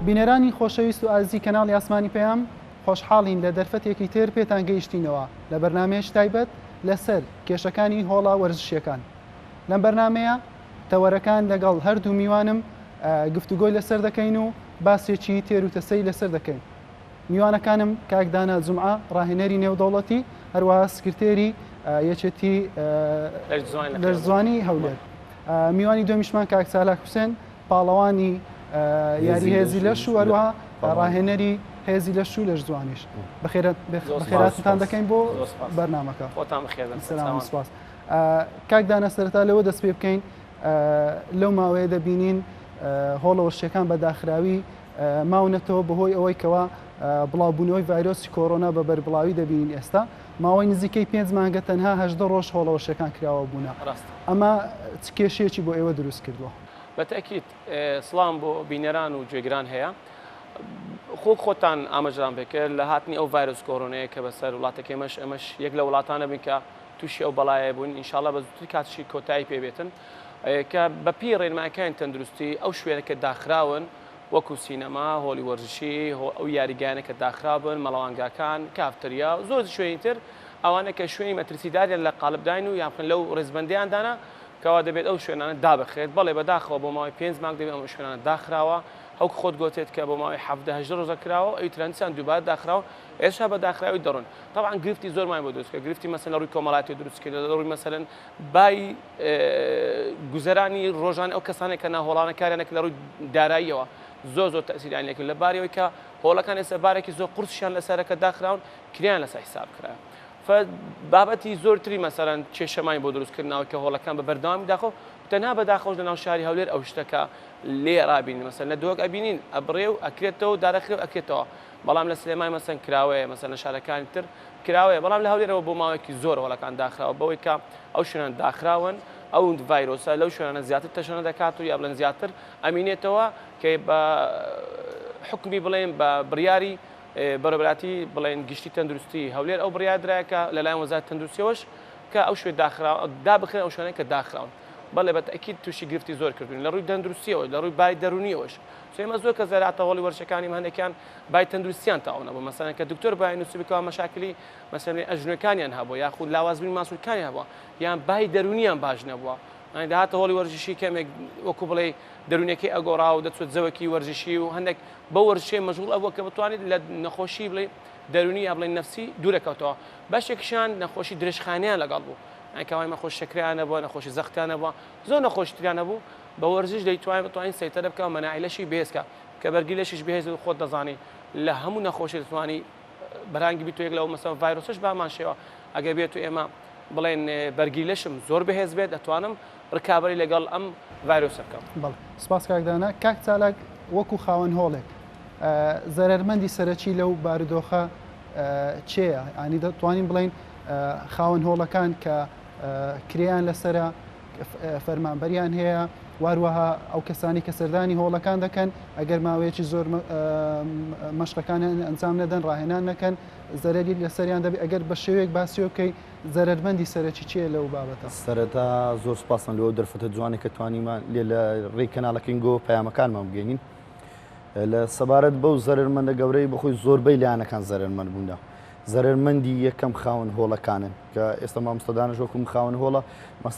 بینەرانی خۆشەویست و ئازیزی کەناڵی ئاسمانی پێیام خۆشحاڵین لە دەرفەتێکی تر پێتان گەیشتینەوە لە بەرنامەیەش تایبەت لەسەر کێشەکانی هۆڵا وەرزشیەکان. لەم بەرنامەیە تەوەرەکان لەگەڵ هەردوو میوانم گفتوگۆی لەسەر دەکەین و باسێکی تێروتەسەی لەسەر دەکەین. میوانەکانم کاکدانە جومعە ڕاهێنەری نێودەوڵەتی هەروەها سکرتێری یەکێتی لەرزوانی هەولێر. میوانی دومیشمان کاک سالاک حوسێن پاڵەوانی یاری هێزی لەش و هەروەها ڕاهێنەری هێزی لەش و لەشزوانیش. بەخێراتتان دەکەین بۆ بەرنامەکە. سلام سپاس. کاکدانە سەرەتا لەوە دەست پێ بکەین لەو ماوەیە دەبینین هۆڵە وەرشیەکان بەداخراوی ماونەتەوە بەهۆی ئەوەی کەوا بڵاوبوونەوەی ڤایرۆسی کۆڕۆنا بە بەربڵاوی دەبینین ئێستا ماوەی نزیکەی 5 مانگە تەنها 18 ڕۆژ هۆڵە وەرشیەکان کراوە بوونە. ئەمە چ کێشەیەکی بۆ ئێوە دروست کردووە؟ بەتەکیت سڵام بۆ بینەران و گوێگران هەیە. خۆتان ئاماژەدان بکرد لە هاتنی ئەو ڤایرۆس کۆڕۆنەیە کە بەسەر وڵاتەکەمەش ئەمەش یەک لە وڵاتانە بین کە تووشی ئەو بەڵایە بوون ئینشاڵڵا بە زووتری کاتشی کۆتایی پێبێتن کە بەپی ڕێنمایەکانی تەندروستی ئەو شوێنەکە داخراون وەکو سینەما، هۆڵی وەرزشی، ئەو یاریگانە کە داخرابن، مەڵەوانگاکان، کافتریا، زۆر شوێنی تر ئەوانە کە شوێنی مەترسیداریان لە قالبداین و یانخن لەو ڕێزبەندیاندانە کەوا دەبێت ئەو شوێنانە دابخێت. بەڵێ بەداخەوە بۆ ماوەی 5 مانگ دەبێت ئەو شوێنانە داخراوە. هەوک خۆت گوتێت کە بۆ ماوەی 17 ڕۆژە کراوە ئەوی ترانسیان دووبار داخراوە ئێستا بە داخراوی دەڕۆن. طبعاً گرفتی زۆرمان بۆ دروستکە، گرفتی مەسەن لە ڕووی کۆمەڵاتی دروستکرد، لە ڕووی مەسەلەن بای گوزەرانی ڕۆژانە ئەو کەسانێک کە ناهۆڵانەکاریانێک لە ڕووی داراییەوە زۆر لە بارەوەی کە هۆڵەکان ئێستا بارێکی زۆر قورسیان لەسەرەکە داخراون کریان لەسەر حساب کرایە. بابەتی زۆرتری مەسەرەن کێشەمانی بۆ دروستکردنەوە کە هۆڵەکان بە بەردەوامی داخۆ تەنها بەداخەوش لە ناو شاری هەولێر ئەو شتەکە لێ ڕابین مەسەن لە دۆک ئەبینین ئەبڕێ و ئەکرێتەوە و دارەخرێ و ئەکرێتەوە. بەڵام لە سلێمانی مەسەن کراوەیە مەسەن لە شارەکانی تر کراوەیە، بەڵام لە هەولێرەوە بۆ ماوەیەکی زۆر هۆڵەکان داخراوە بەوەی کە ئەو شوێنان داخراون ئەو ڤایرۆسە لەو شوێنانە زیاتر تەشەنە دەکات و یا بڵێن زیاتر ئەمینێتەوە کە بە حکمی بڵێن بە بڕیاری بەڕێوەبەراتی بڵێن گشتی تەندروستی هەولێر ئەو بڕیار درایە لەلایەن وەزارەتی تەندروستیەوەش کە ئەو شوێن دابخرێن ئەو شوێنەی کە داخراون. بەڵێ بەتەکید تووشی گرفتی زۆر کردوین لە ڕووی تەندروستیەوە، لە ڕووی بای دەرونیەوەش. ئێمە زۆر کە زەراتە هۆڵی وەرشەکانی هەندێکیان بای تەندروستیان تاوانە بوو، مەسەلەن کە دکتۆر بای نووسی بکەوە مەشاکلی مەسەلەن ئەژنۆکانیان هەبووە یاخود لاوازبوونی ماسوولکانیان هەبووە یان بای دەرونیان باش نەبووە. داهاتە هۆڵی وەرزشی کەمێک وەکو بڵێ دەرونەکەی ئەگۆڕا و دەچێت زەوەکی وەرزشی و هەندێک بە وەرزشی مەشغوڵ ئەبووە کە بتوانێت لە نەخۆشی بڵێ دەرونی یا بڵێ نەفسی دوورەکەوتەوە. بەشێکشان نەخۆشی درێژخانیان لەگەڵ بوو، ئەکەوای مەخۆش شەکریان نەبووە، نەخۆشی زەختیان نەبووە، زۆر نەخۆشتریان نەبوو. بە وەرزش دەیتوانین سەیتەرە بکە و مەناعیلەشی بێزکە کە بەرگی لەشیش بەهێز و خۆت دەزانی لە هەموو نەخۆشی دەتوانی بەرانگی بیت و یەک لەو مەسەڵەن ڤایرۆسش بامان شێوە ئەگەر بێت و ئێمە بڵێن بەرگی لەشم زۆر بەهێز بێت دەتوانم ڕکابەری لەگەڵ ئەم ڤایرۆسە بکەم. بەڵێ سپاس کاکدانە. کاک چالاک وەکو خاوەن هۆڵێک زەرەرمەندی سەرەکی لەو بارودۆخە چێیە؟ ئانی دەتوانین بڵێن خاوەن هۆڵەکان کە کریان لەسرە فەرمانبەریان هەیە واروەها ئەو کەسانی کە سەردانی هۆڵەکان دەکەن ئەگەر ماوەیەکی زۆر مەشقەکانیان ئەنجام نەدەن ڕاهێنان نەکەن زەرەری لەسەریان دەبێت. ئەگەر بە شێوەیەک باسیۆ بکەی زەرەرمەندی سەرەکی چیە لەو بابەتە؟ سەرەتا زۆر سپاسن لەوە دەرفەتە جوانی کە توانیمان لێ لە ڕێی کەناڵەکەینگۆ پەیامەکانمان بگەینین لە سەبارەت بەو زەرمەندە گەورەی بەخۆی زۆربەی لایەنەکان زەرمەند بووندا. زەرمەندی یەکەم خاوەن هۆڵەکانن کە ئێستا مامۆستادانە ژۆکم خاوەن هۆڵە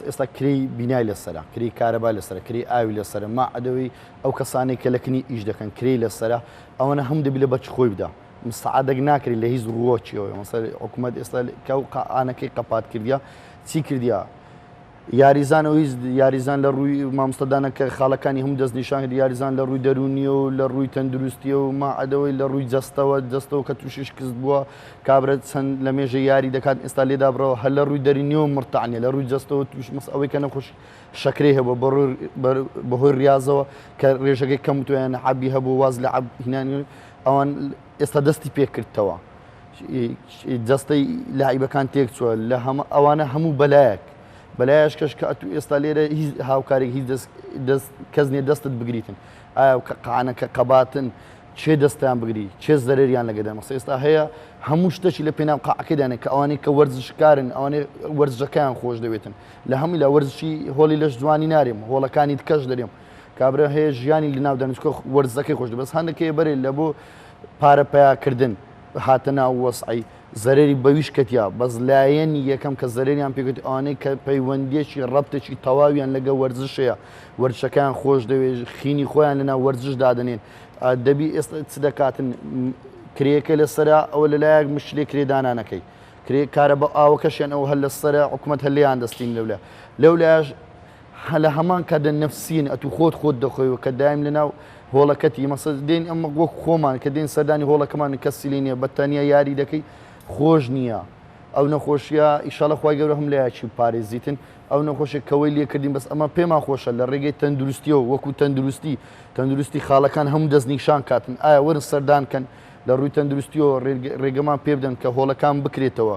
ئێستا کری بینای لەسرە، کری کارەبا لەسرە، کری ئاوی لەسرە، ماعدەوەی ئەو کەسانێک کە لەکنی ئیش دەکەن کری لەسرە ئەوەنە هەم دەبی لە بەچ خۆی بدا مستعادەک ناکری لە هیچ ڕۆچیەوە. مەسەر حکوومەت ئێستا کەو قانەکەی قەپات کردیا چی کردیا؟ یاریزان لە ڕووی مامۆستادانە کە خاڵەکانی هەموو دەستنیشان یاریزان لە ڕووی دەرونیە و لە ڕووی تەندروستیە و ماعدەوەی لە ڕووی جەستەوە کە تووشش کەست بووە کابرێت چەند لە مێژە یاری دەکات ئێستا لێدا بڕەوە هەر لە ڕووی دەرینیەوە مرتەعانیە لە ڕووی جەستەوە توش مەس ئەوەی کە نەخۆش شەکرێ هەبوو بەهۆی ریاضەوە کە ڕێژەکەی کەم توێن عەبی هەبوو واز لە عەب هینانی ئەوان ئێستا دەستی پێکردەوە جەستەی لاعیبەکان تێک چووە لە ئەوانە هەموو بەلایەش کەش کە ئەتو ئێستا لێرە هیچ هاوکارێک هیچ کەس نیە دەستت بگریتن ئایا قانەکە قەباتن چێ دەستیان بگری چێ زەرریان لەگەدا مەسە ئێستا هەیە هەموو شتێکی لە پێناو قاعەکەدانێت کە ئەوانەی کە وەرزشکارن ئەوانەی وەرزەکەیان خۆش دەوێتن لە هەمووی لە وەرزشی هۆڵی لەش جوانی نارێم هۆڵەکانی کەش دەرێم کابرا هەیە ژیانی لە ناو دانیشتگاه وەرزەکەی خۆش بەس هەندێکی بەرێ لە بۆ پارە پیاکردن هاتە ناو وەسعی زەرری بەویش کەتیا بەس لایەنی یەکەم کە زەرریان پێکوت ئەوانەی کە پەیوەندیەکی ڕەبتێکی تەواویان لەگە وەرزشەیە وەرزشەکان خۆش دەوێت خینی خۆیان لەناو وەرزش دادنێن دەبی ئێستا چ دەکاتن کرێکە لەسەرا ئەوە لەلایەک مشلێ کرێدانانەکەی کارە بە ئاوەکەشیان ئەو هەل لەسەرە حکوومەت هەلیان دەستین لەولایش لە هەمان کاتە نەفسین ئەتو خۆت دەخۆیەوە کە دایم لەناو هۆڵەکەتی مەسە دێن ئەمە وەک خۆمان کە دێن سەردانی هۆڵەکەمان کەسی لێ نییە بەتەنیا یاری دەکەی خۆش نییە ئەو نەخۆشیە ئیشاڵە خی گەورە هەم لایەکی پارێزیتن ئەو نەخۆشی کەوەی لێکردین بەس ئەمە پێمان خۆشە لە ڕێگەی تەندروستیەوە وەکو تەندروستی خاڵەکان هەموو دەستنیشان کاتن ئایا وەرن سەردانکەن لە ڕووی تەندروستیەوە ڕێگەمان پێ بدەن کە هۆڵەکان بکرێتەوە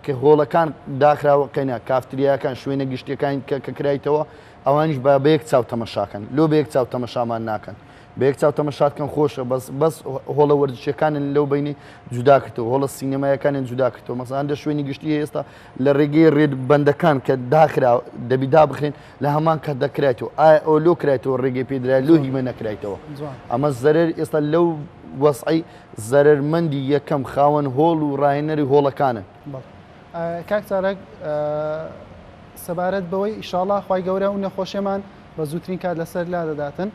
کە هۆڵەکان داخراوە قەینا کافتریاکان شوێنە گشتیەکان کە کرایتەوە ئەوانیش با بەیەک چاو تەمەشاکەن لۆ بەیەک چاو تەمەشامان ناکەن بەیەک چاو تەمەشاتکەن خۆشە بەس هۆڵە وەرزشیەکانن لەو بینی جودا کردەوە هۆڵە سینەمایەکانیان جودا کردەوە مەسەڵەن لە شوێنی گشتی ئێستا لە ڕێگەی ڕێبەندەکان کە داخرا دەبی دابخرێن لە هەمان کە دەکرێتەوە ئایا ئەو لۆ کرایتەوە ڕێگەی پێدرای لۆ هیمە نەکرایتەوە ئەمە زەرەر ئێستا لەو وەسعی زەرەرمەندی یەکەم خاوەن هۆڵ و ڕاهێنەری هۆڵەکانن کاک چارەک سەبارەت بەوەی ئیشاڵڵا خی گەورە و نەخۆشیەمان بە زووترین کات لەسەر لا دەداتن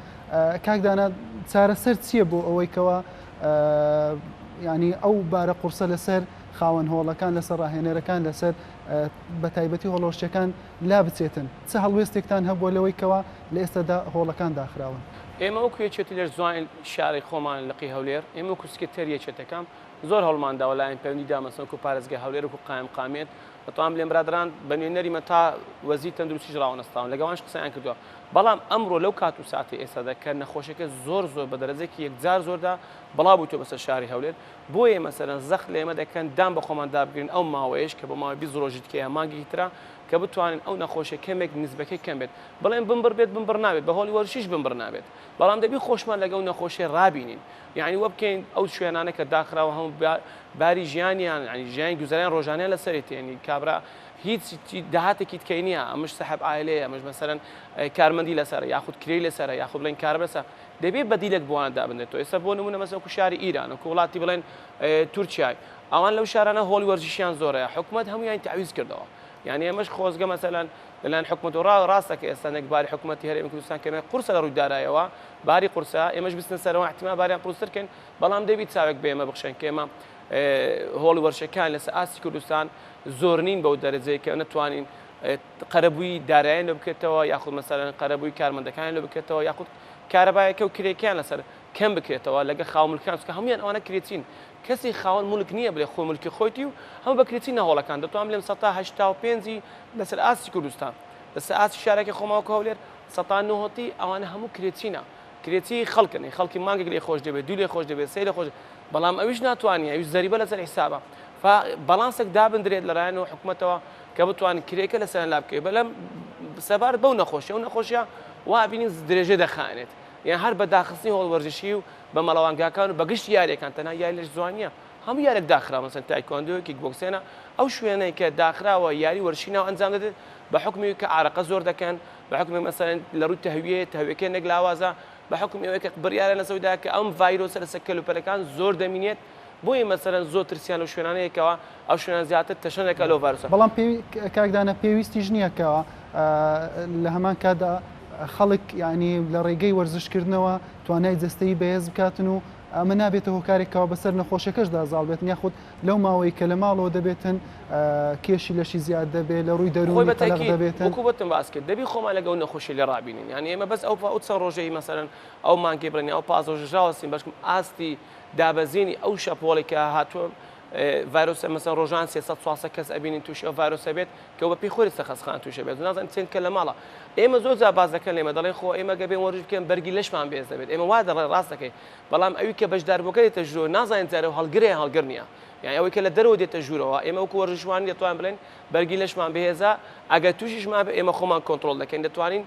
کاکدانا چارەسەر چییە بۆ ئەوەی کەەوە ینی ئەو بارە قورسە لەسەر خاوەن هۆڵەکان لەسەر ڕاهێنەرەکان لەسەر بە تایبەتی هۆڵۆشتەکان لا بچێتن چ هەڵوێستێکتان هەبووە لەوەی کەەوە لە ئێستادا هۆڵەکان داخراون ئێمە وەکو یەکێتی لەش جوان شاری خۆمان لەقی هەولێر ئێمە کوسکتەر یەکێتەکەم زۆر هەڵمانداوە لایەن پەیوەندیدا مەسەڵکو پارێزگای هەولێر و قامێت بەتوان لێم برادران بە نوێنەریمە تا وەزی تەندروستی ڕاوەنەستاون لەگەڵانش قسەیان کردووە بەڵام ئەمڕۆ لەو کات و ساتی ئێستادا کە نەخۆشیەکە زۆر بە دەرەجێکی یەکجار زۆردا بەڵاو بوویتەوە بەسەر شاری هەولێر بۆیە مەسەرەن زەخت لە ئێمە دەکەن دام بە خۆمان دابگرین ئەو ماوەیەش کە بە ماوەی 20 ڕۆژی تکەیە مانگی ترا کە بتوانین ئەو نەخۆشیە کەمێک نسبەکەی کەم بێت بەڵێن بمبر بێت بمبر نابێت بە هۆڵی وەرزشیش بمبر نابێت بەڵام دەبی خۆشمان لەگەڵ نەخۆشیە ڕابینین یعنی وە بکەین ئەو شوێنانە کە داخراوە هەموو باری ژیانیان ینی ژیانی گوزاریان ڕۆژانیان لەسەرێت ینی کابرا هیچ داهاتێکی تکەی نییە ئەمش سەحب ئایلەیە ئەمەش مەسەرەن کارمەندی لەسەر یاخود کری لەسەر یاخود بڵێن کار بەسە دەبێت بەدیلێک بۆوان دابنێتەوە ئێستا بۆ نمونە مەسەڵکو شاری ئیران و وڵاتی بڵێن تورکیای ئەوان لەو شارانە هۆڵی وەرزشیان زۆرەیە حکوومەت هەمویان تعویز کردەوە یعنی ئەمەش خۆزگە مەسەلەن لەلایەن حکوومەت و ڕاستەکە ئێستا نەک باری حکوومەتی هەرێمی کوردستان کەمێ قورسە لە ڕووی دارایەوە باری قورسە ئێمەش بستن سەرەوە احتیمال باریان پروسترکەن بەڵام دەبی چاوێک بێمە بخشێن کە ئێمە هۆڵی وەرزشەکان لەسەر ئاسی کوردستان زۆر نین بەو دەرەجەیە کە نەتوانین قەرەبووی داراییان لێ بکرێتەوە یاخود مەسەلەن قەرەبووی کارمەندەکان لێ بکرێتەوە یاخود کارەبایەکە و کرێکیان لەسەر کەم بکرێتەوە لەگە خاوملکان کە هەمویان ئەوانە کرێتین کەسی خاوەن مولک نییە بڵێ خۆ ملکی خۆیتی و هەموو بەکرێتی نەهۆڵەکان دەتوانم لێم 1985 لەسەر ئاسی کوردستان لەسەر ئاسی شارێکی خۆماوەکە هەولێر 1990 ئەوانە هەموو کرێتینە کرێتی خەڵکنی خەڵکی مانگێک لێ خۆش دەبێت دوو لێ خۆش دەبێت سێ لێ خۆش بەڵام ئەویش ناتوانانی ئەویش زەریبە لەسەر حیسابە بەڵانسێک دابدرێت لەلایەن و حکوومەتەوە کە بتوانین کرێکە لەسەر لا بکەیت بەلەم سەبارەت بەو نەخۆشیە و نەخۆشیە وا بینین درێژە دەخانێت یان هەر بە داخستنی هۆڵوەرزشی و بە مەڵەوانگاکان و بەگشت یاریەکان تەنها یاری لەش جوانیە هەموو یارێک داخراوە مەسەن تایکۆندۆ کیکبۆکسێنە ئەو شوێنەی کە داخراوە یاری وەرشینەوە ئەنجام دەدێت بە حکمی کە عارەقە زۆر دەکەن بە حکمی مەسەلەن لە ڕووی تەهویەکە نەک لاوازە بە حکم ئەوەیە کە بڕیارە لەسەودا کە ئەم ڤایرۆسە لەسەر کەلوپەرەکان زۆر دەمینێت بۆیە مەسەلەن زۆر ترسیان لەو شوێنانەیەکەوە ئەو شوێنان زیاتر تەشەنێکە لەو ڤایرۆسە بەڵام کاکدانە پێویستیش نییە کەەوە لە هەمان کاتدا خەڵک ینی لە ڕێگەی وەرزشکردنەوە توانای جستەی بەهێز بکاتن و ئەمە نابێتە هۆکارێکەوە بەسەر نەخۆشیەکەشدا زاڵ بێتن یاخود لەو ماوەی کە لە ماڵەوە دەبێتن کێشی لەشی زیاد دەبێت لە ڕووی دەروی تەلەق دەبێتن وەکوبەتم باس کرد دەبی خۆمان لەگەڵ نەخۆشی لێ ڕابینین یعنی ئێمە بەس ئەو چەند ڕۆژەی مەسەلەن ئەو مانگی بڕنی ئەو پاز ڕۆژەژاوەستین بەشکم ئاستی دابەزینی ئەو شەپۆڵی کە هاتووە ڤایرۆسە مەسەن ڕۆژان 300 کەس ئەبینین تووشی ئەو ڤایرۆسە بێت کە بە پێی خۆی سەخەسخان تووشە بێت نازانین چێن کە لە ماڵە ئێمە زۆر جا باز دەکەن لێمە دەڵێن خۆ ئێمە گەبێن وەرز بکەن بەرگی لەشمان بێز دەبێت ئێمە وا دەڵێ ڕاست دەکەی بەڵام ئەوی کە بەشداربووەکە دێتە ژوور نازانین جارە هەڵگرێ هەڵگر نییە یعنی ئەوەی کە لە دەرەوە دێتە ژوورەوە ئێمە وەکو وەرزشوانی دەتوانین بڵێن بەرگی لەشمان بەهێزە ئەگەر تووشیشمان بێ ئێمە خۆمان کۆنتترۆل دەکەین دەتوانین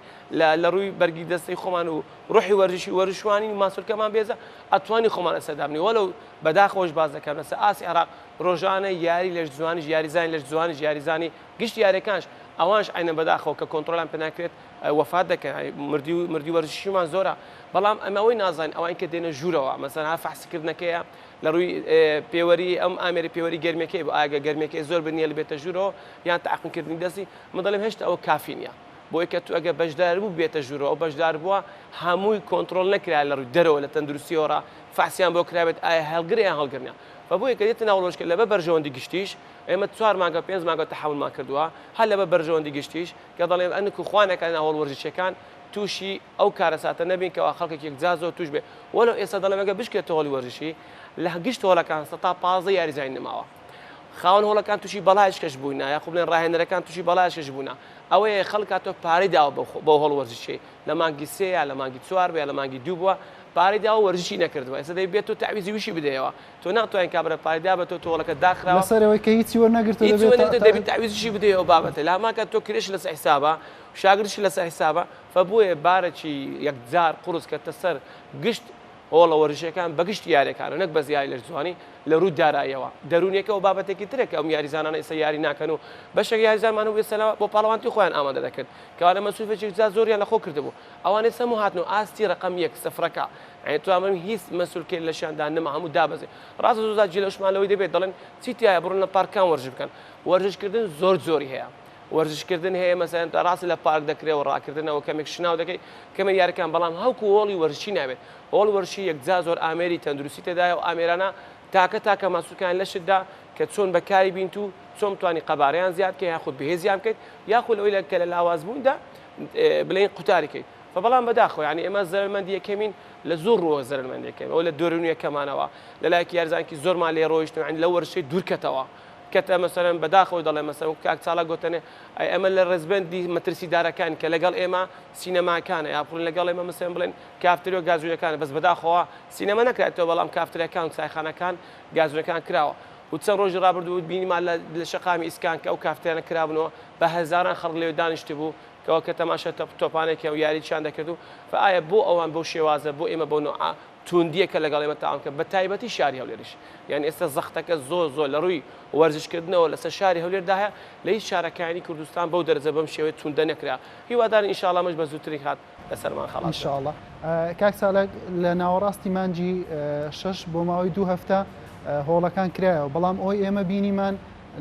لە ڕووی بەرگی دەستی خۆمان و ڕوحی وەرزشی وەرزشوانی ماسوولکەمان بێزە ئەتوانی خۆمان لەسەردابنی وەلو بەداخەوەش باز دەکەم لەسەر ئاسی عێراق ڕۆژانە یاری لەش جوانیش یاریزانی لەش جوانیش یاریزانی گشت یاریەکانش ئەوانش عینە بەداخەوە کە کۆنتترۆلان پێ ناکرێت وەفات دەکەن مردی وەرزشیمان زۆرە بەڵام ئەمە ئەوەی نازانین ئەوان کە دێنە ژوورەوە مەسەن فەحسکردنەکەیە لە ڕووی پێوەری ئەم ئامێری پێوەری گەرمەکەی بۆ ئاگە گەرمەکەی زۆر بنیە لە بێتە ژوورەوە یان تاقمکردنی دەستی مەدەڵێم هێشتا ئەوە کافی نییە بۆی کە تو ئەگە بەشدار بوو بێتە ژوورەوە بەشدار بووە هەمووی کۆنتترۆل نەکرا لە ڕووی دەرەوە لە تەندروستیەوەڕ فاسییان بۆ کرابێت ئایا هەڵگریان هەڵگرنە بەبووی کە دێتە ناوڵۆژکە لە بە بەرژەوەندی گشتیش ئێمە 4 مانگە 5 مانگە تەحملمان کردووە هەر لە بە بەرژەوەندی گشتیش کە دەڵێن ئەنک و خوانەکان هەڵوەرزشەکان تووشی ئەو کارەساتە نەبین کەەوە خەڵکێک یەکجازەوە توش بێ وەلو ئێستا دەڵێمەگە بشکێتە هەڵی وەرزشی لە گشت هۆڵەکان تا 15 یاریزای نماوە خاوەن هۆڵەکان تووشی بەڵایشکەش بووینە یا خوب بڵێن ڕاهێنەرەکان تووشی بەڵایشکەش بوونا ئەوەیە خەڵکاتۆ پارەی داوە بۆ هەڵوەرزشی لە مانگی 3 یا لە مانگی 4 بێ لە مانگی 2 بووە پارەی داوە وەرزشی نەکردووە ئێستا دەبێت تۆ تعویزی وشی بدەیەوە تۆ ناتوانین کابرا پارەیدا بە تۆ تۆڵەکە داخراوە لەسەرەوەی کە هیچی وەرنەگرتووە دەبێت تعویزشی بدەیەوە بابەتە لا ماکە تۆ کرێش لەسەر حیسابە شاگردشی لەسەر حیسابە فبووە بارێکی یەکجار قورس کەتە سەر گشت هۆڵە وەرزشەکان بەگشت یاریەکانە نەک بەس یاری لە جوانی لە ڕوو داراییەوە دەرونیەکەەوە بابەتێکی ترێکە ئەم یاریزانانە ئێستا یاری ناکەن و بەشێک یاریزانمان و ێستا بۆ پاڵەوانتی خۆیان ئامادە دەکرد کەوانە مەسوولێکی جا زۆریان لە خۆ کردبوو ئەوانەی سەموو هاتنەوە ئاستی ڕقم 1 سەفرەکە توانم هیچ مەسوولکێ لە شیاندا نەما هەموو دابەزێ ڕاستە زۆر جلەشمانەوەی دەبێت دەڵێن چیتیایە بڕۆنە پارکان وەرز بکەن وەرزشکردن زۆری هەیە وەرزشکردن هەیە مەسەن ڕاستی لە پارک دەکرێەوە ڕاکردنەوە کەمێک شناو دەکەی کەمە یارەکان بەڵام هەوکو هۆڵی وەرزشی نابێت هۆڵ وەرشی یەکجا زۆر ئامێری تەندروستی تێدایە و ئامێرانە تاکە ماسوولکان لەشتدا کە چۆن بەکاری بین و چۆن توانی قەبارەیان زیاد کە یاخود بەهێزیان بکەیت یاخود لەوەی کە لە لاواز بووندا بڵێن قوتاریکەیت فبەڵام بەداخۆ ینی ئێمە زەرمەندی یەکەمین لە زۆر ڕۆ زەرمەندەکەم ئەو لە دۆرونیەکەمانەوە لەلایەکی یارزانکی زۆرمان لێ ڕۆیشتن لە وەرشەی دوورکەتەوە کەتە مەسەرەن بەداخەوە دەڵێ مەسەر کاک چاڵە گوتنێ ئەمە لە ڕێزبەندی مەترسیدارەکان کە لەگەڵ ئێمە سینەماکانە یا پڕین لەگەڵ ئێمە مەسەن بڵێن کافتریۆ گازوریەکانە بەس بەداخەوە سینەمە نەکرێتەوە بەڵام کافتریەکان و سایخانەکان گازوریەکان کراوە و چەند ڕۆژی ڕابردوو بینیمان لە شەقامی ئیسکان کە ئەو کافتریانە کرابنەوە بە هەزاران خەڵک لێو دانیشت بوو کەەوە کە تەماشە تۆپانێکی و یاریچیان دەکرد و ئایا بۆ ئەوان بەو شێوازە بۆ ئێمە بۆ نوع توندیەکە لەگەڵ ئێمە تاوان کە بە تایبەتی شاری هەولێرش یعنی ئێستا زەختەکە زۆر لە ڕووی وەرزشکردنەوە لەسەر شاری هەولێرداهەیە لە هیچ شارەکانی کوردستان بەو دەرەجە بەم شێوەیە توندە نەکرا هیوادارن ئینشاءڵڵا مەش بە زووتری هات لەسەرمان خەڵات ئینشاءڵڵا کاک ساڵک لە ناوەڕاستی مانجی 6 بۆ ماوەی 2 هەفتە هۆڵەکان کرایەوە بەڵام ئەوەی ئێمە بینیمان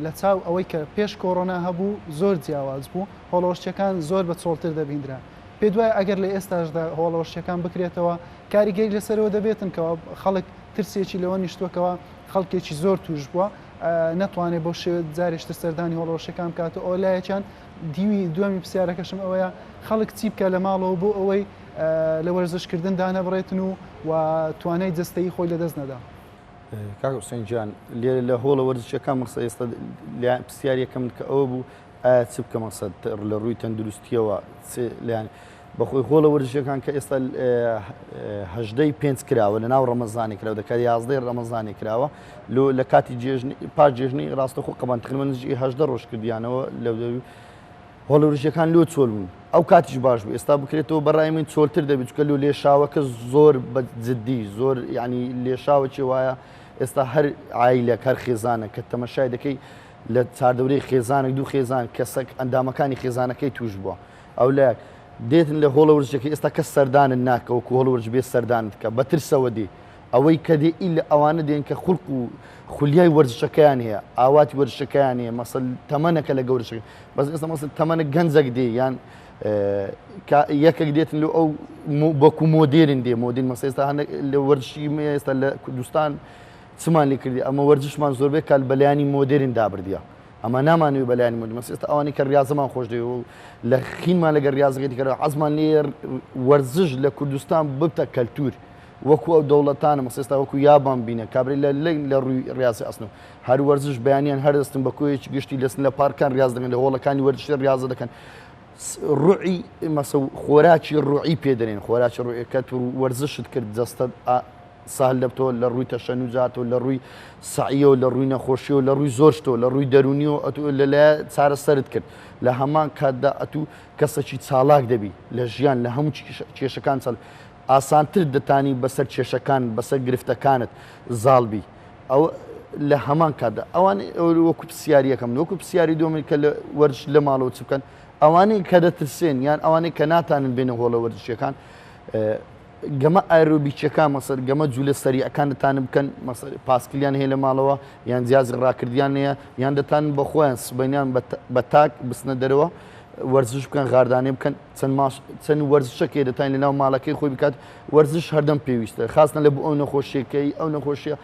لە چاو ئەوەی کە پێش کۆڕۆنا هەبوو زۆر جیاواز بوو هۆڵۆشتەکان زۆر بە چۆڵتر دەبیندرا پێ دوای ئەگەر لە ئێستاشدا هۆڵۆشتەکان بکرێتەوە کاریگەری لەسەرەوە دەبێتن کەەوە خەڵک ترسێکی لەوە نیشتووەکەوە خەڵکێکی زۆر توش بووە نەتوانێت بۆ شێوە جارێشتر سەردانی هۆڵۆشەکان کاتە ئۆلایەکیان دیوی دومی پرسیارەکەشم ئەوەیە خەڵک چی بکە لە ماڵەوە بۆ ئەوەی لە وەرزشکردن دانەبڕێتن و توانای جەستەیی خۆی لەدەست نەدا کاک حوسێنجان لە هۆڵە وەرزشەکان مەقسەد ئێستا پرسیارەکەم کە ئەوە بوو چ بکە مەقسەد لە ڕووی تەندروستیەوە لیان بەخۆی هۆڵە وەرزشەکان کە ئێستا 5 کراوە لە ناو ڕەمەزانی کراوە دەکات 11 ڕەمەزانی کراوە لە کاتی پاجێژنی ڕاستەخۆ قەبان تقریباً 10 ڕۆژ کردیانەوە لە هۆڵە وەرزشەکان لۆ چۆل بوون ئەو کاتیش باش بوو ئێستا بکرێتەوە بەڕای من چۆلتر دەبێت چکە لۆ لێشاوەکە زۆر بە جددی زۆر ینی لێشاوەکی وایە ئێستا هەر عیلێک هەر خێزانە کە تەمەشای دەکەی لە چاردەورەی خێزانێک دوو خێزان کەسەک ئەندامەکانی خێزانەکەی توش بووە ئەو لایەک دێتن لە هۆڵە وەرزشەکەی ئێستا کەس سەردانن ناکەوەکو هۆڵە وەرزش بێ سەردانت کە بەترسەوە دێ ئەوەی کە دێ ئیل لە ئەوانە دێن کە خوڵق و خولیای وەرزشەکەیان هەیە ئاواتی وەرزشەکەیان هەیە مەسەل تەمەنەکە لە گەورشەکە بەس ئێستا مەسەل تەمەنە گەنجێک دێ یان یەکێک دێتن لە ئەو بەکو مۆدێرن دێ مۆدین مەسە ئێستا لە وەرزشی ئێستا لە کوردستان چمان لێ کردی ئەمە وەرزشمان زۆربەی کال بەلایانی مۆدێرن دابردیە ئەمە نامانوی بەلایانی مۆدی مەسە ئێستا ئەوانی کە ریاضەمان خۆش دێ و لە خینمان لەگەر ریاضەکەی دیکەەوە عەزمان لێ وەرزش لە کوردستان ببتە کەلتور وەکو ئەو دەوڵەتانە مەسە ئێستا وەکو یابان بینە کابرا لە ڕووی ریاضی ئەسنەوە هەر وەرزش بەیانیان هەردەستن بە کۆیەکی گشتی لەسن لە پارکان ریاض دەکەن لە هۆڵەکانی وەرزشی ریاضە دەکەن ڕوعی مەسە خۆراکی ڕوعی پێدەنێن خۆراکی ڕوعەکەت وەرزشت کرد جەستە ساهل دەبتەوە لە ڕووی تەشەنوجاتەوە لە ڕووی سعیەوە لە ڕووی نەخۆشیەوە لە ڕووی زۆرشتەوە لە ڕووی دەرونیەوە ئەتوو لەلایە چارە سەرت کرد لە هەمان کاتدا ئەتوو کەسێکی چالاک دەبی لە ژیان لە هەموو کێشەکان چاڵ ئاسانتر دەتانی بەسەر کێشەکان بەسەر گرفتەکانت زاڵبی لە هەمان کاتدا ئەوان وەکو پرسیاریەکەم وەکو پرسیاری دومن کە لە وەرش لە ماڵەوە چ بکەن ئەوانەی کە دەترسێن یان ئەوانەی کە ناتانن بێنە هۆڵە وەرزشیەکان گەمە ئایرۆبیچەکان مەسەر گەمە جوولە سەریعەکان دەتانن بکەن پاسکلیان هەیە لە ماڵەوە یان جیازی ڕاکردیان هەیە یان دەتانن بە خۆیان سبەینیان بە تاک بستنە دەرەوە وەرزش بکەن غاردانێ بکەن چەند وەرزشەکێ دەتان لە ناو ماڵەکەی خۆی بکات وەرزش هەردەم پێویستە خاستن لە بۆ ئەو نەخۆشیەکەی ئەو نەخۆشیە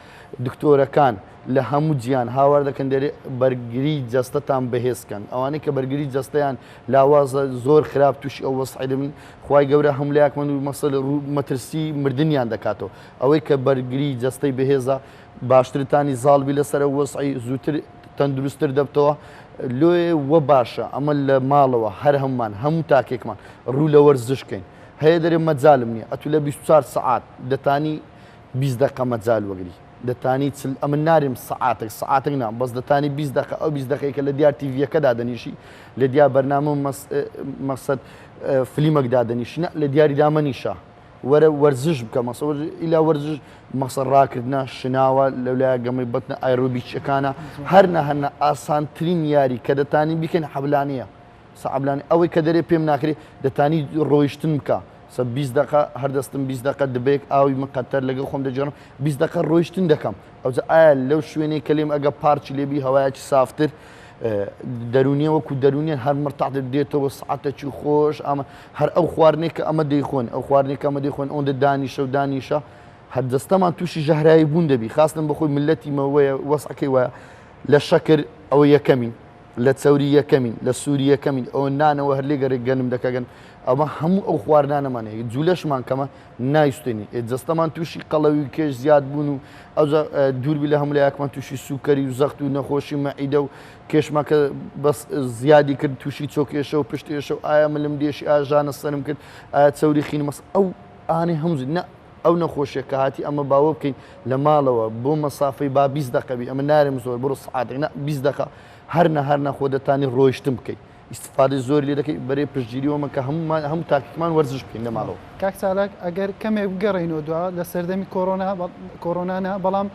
دکتۆرەکان لە هەموو جیان هاوار دەکەن دەرێ بەرگری جەستەتان بەهێزکەن ئەوانەی کە بەرگری جەستەیان لاوازە زۆر خراپ تووشی ئەو وەسعی من خی گەورە هەمولایەکمە و مەسەل مەترسی مردیان دەکاتەوە ئەوەی کە بەرگری جەستەی بەهێزە باشترتانی زاڵبی لەسەر وەسعی زووتر تەندروستتر دەبتەوە لێ وە باشە ئەمە لە ماڵەوە هەر هەمومان هەموو تاکێکمان ڕوو لە وەرزشکەین هەیە دەرێ مەجالم نییە ئەتو لە 24 سعات دەتانی 20 دقه مەجال وەگری دەتانی ئەمە ناریم سعاتێک نام بەس دەتانی 20 دقه ئەو 20 دقەیەکە لە دیار تیڤەکەدا دەنیشی لە دیار بەرنامە مەقسەد فلیمەکدا دەنیشی لە دیاری دامەنیشە وەرە وەرزش بکە مەسەوە ئیلا وەرزش مەسەر ڕاکردە شناوە لەولای گەمەی بەتنە ئایرۆبیچەکانە هەرنە ئاسانترین یاری کە دەتانی بیکەن حەبلانەیە سەعبلانی ئەوەی کە دەرێ پێم ناکرێت دەتانی ڕۆیشتن بکە 20 دقه هەردەستم 20 دقه دەبێت ئاوی مقەتەر لەگەڵ خۆم دەجێڕم 20 دقه ڕۆیشتن دەکەم ئەوجا ئایا لەو شوێنەی کەلێم ئەگە پارچی لێبی هەوایەکی سافتر دەرونیە وەکو دەرونیان هەر مرتاح دێتەوە سعاتێکی خۆش ئەمە هەر ئەو خواردنێک کە ئەمە دەیخۆن ئەو خواردنێک ئەمە دەیخۆن ئەوەندە دانیشە و دانیشە هەردەستەمان تووشی ژەهرایی بوون دەبی خاستن بەخۆی ملەتی مەوەیە وەسعەکەی وایە لە شەکر ئەوە یەکەمین لە چەوری یەکەمین لە سووری یەکەمین ئەوە نانەوە هەر لێگەڕێک گەنم دەکەگەن ئەمە هەموو ئەو خواردانەمانەیە جوولەشمان کەمە نایستێنی جەستەمان تووشی قەڵەوی کێش زیاد بوون و ئەو دووربی لە هەمولایەکمان تووشی سوکەری و زەخت و نەخۆشی مەعیدە و کێشماکە بەس زیادی کرد تووشی چۆکێشە و پشتێشە و ئایا ملم دێشی ئاژانە سەرم کرد ئایا چەوری خینی مەس ئەو ئانەی هەمووی نە ئەو نەخۆشیە کە هاتی ئەمە باوە بکەین لە ماڵەوە بۆ مەسافەی با 20 دقەبی ئەمە نارم زۆر بڕۆ سعاتێک 20 دقه هەر خۆ دەتانی ڕۆیشتن بکەیت استفادە زۆری لێ دەکەی بەرێ پشتگیریەوەمە کە هەموو تاکیمان وەرزش بکەین لە ماڵەوە کاک چالاک ئەگەر کەمێک بگەڕێنەوە دووە لە سەردەمی کۆرۆنانە بەڵام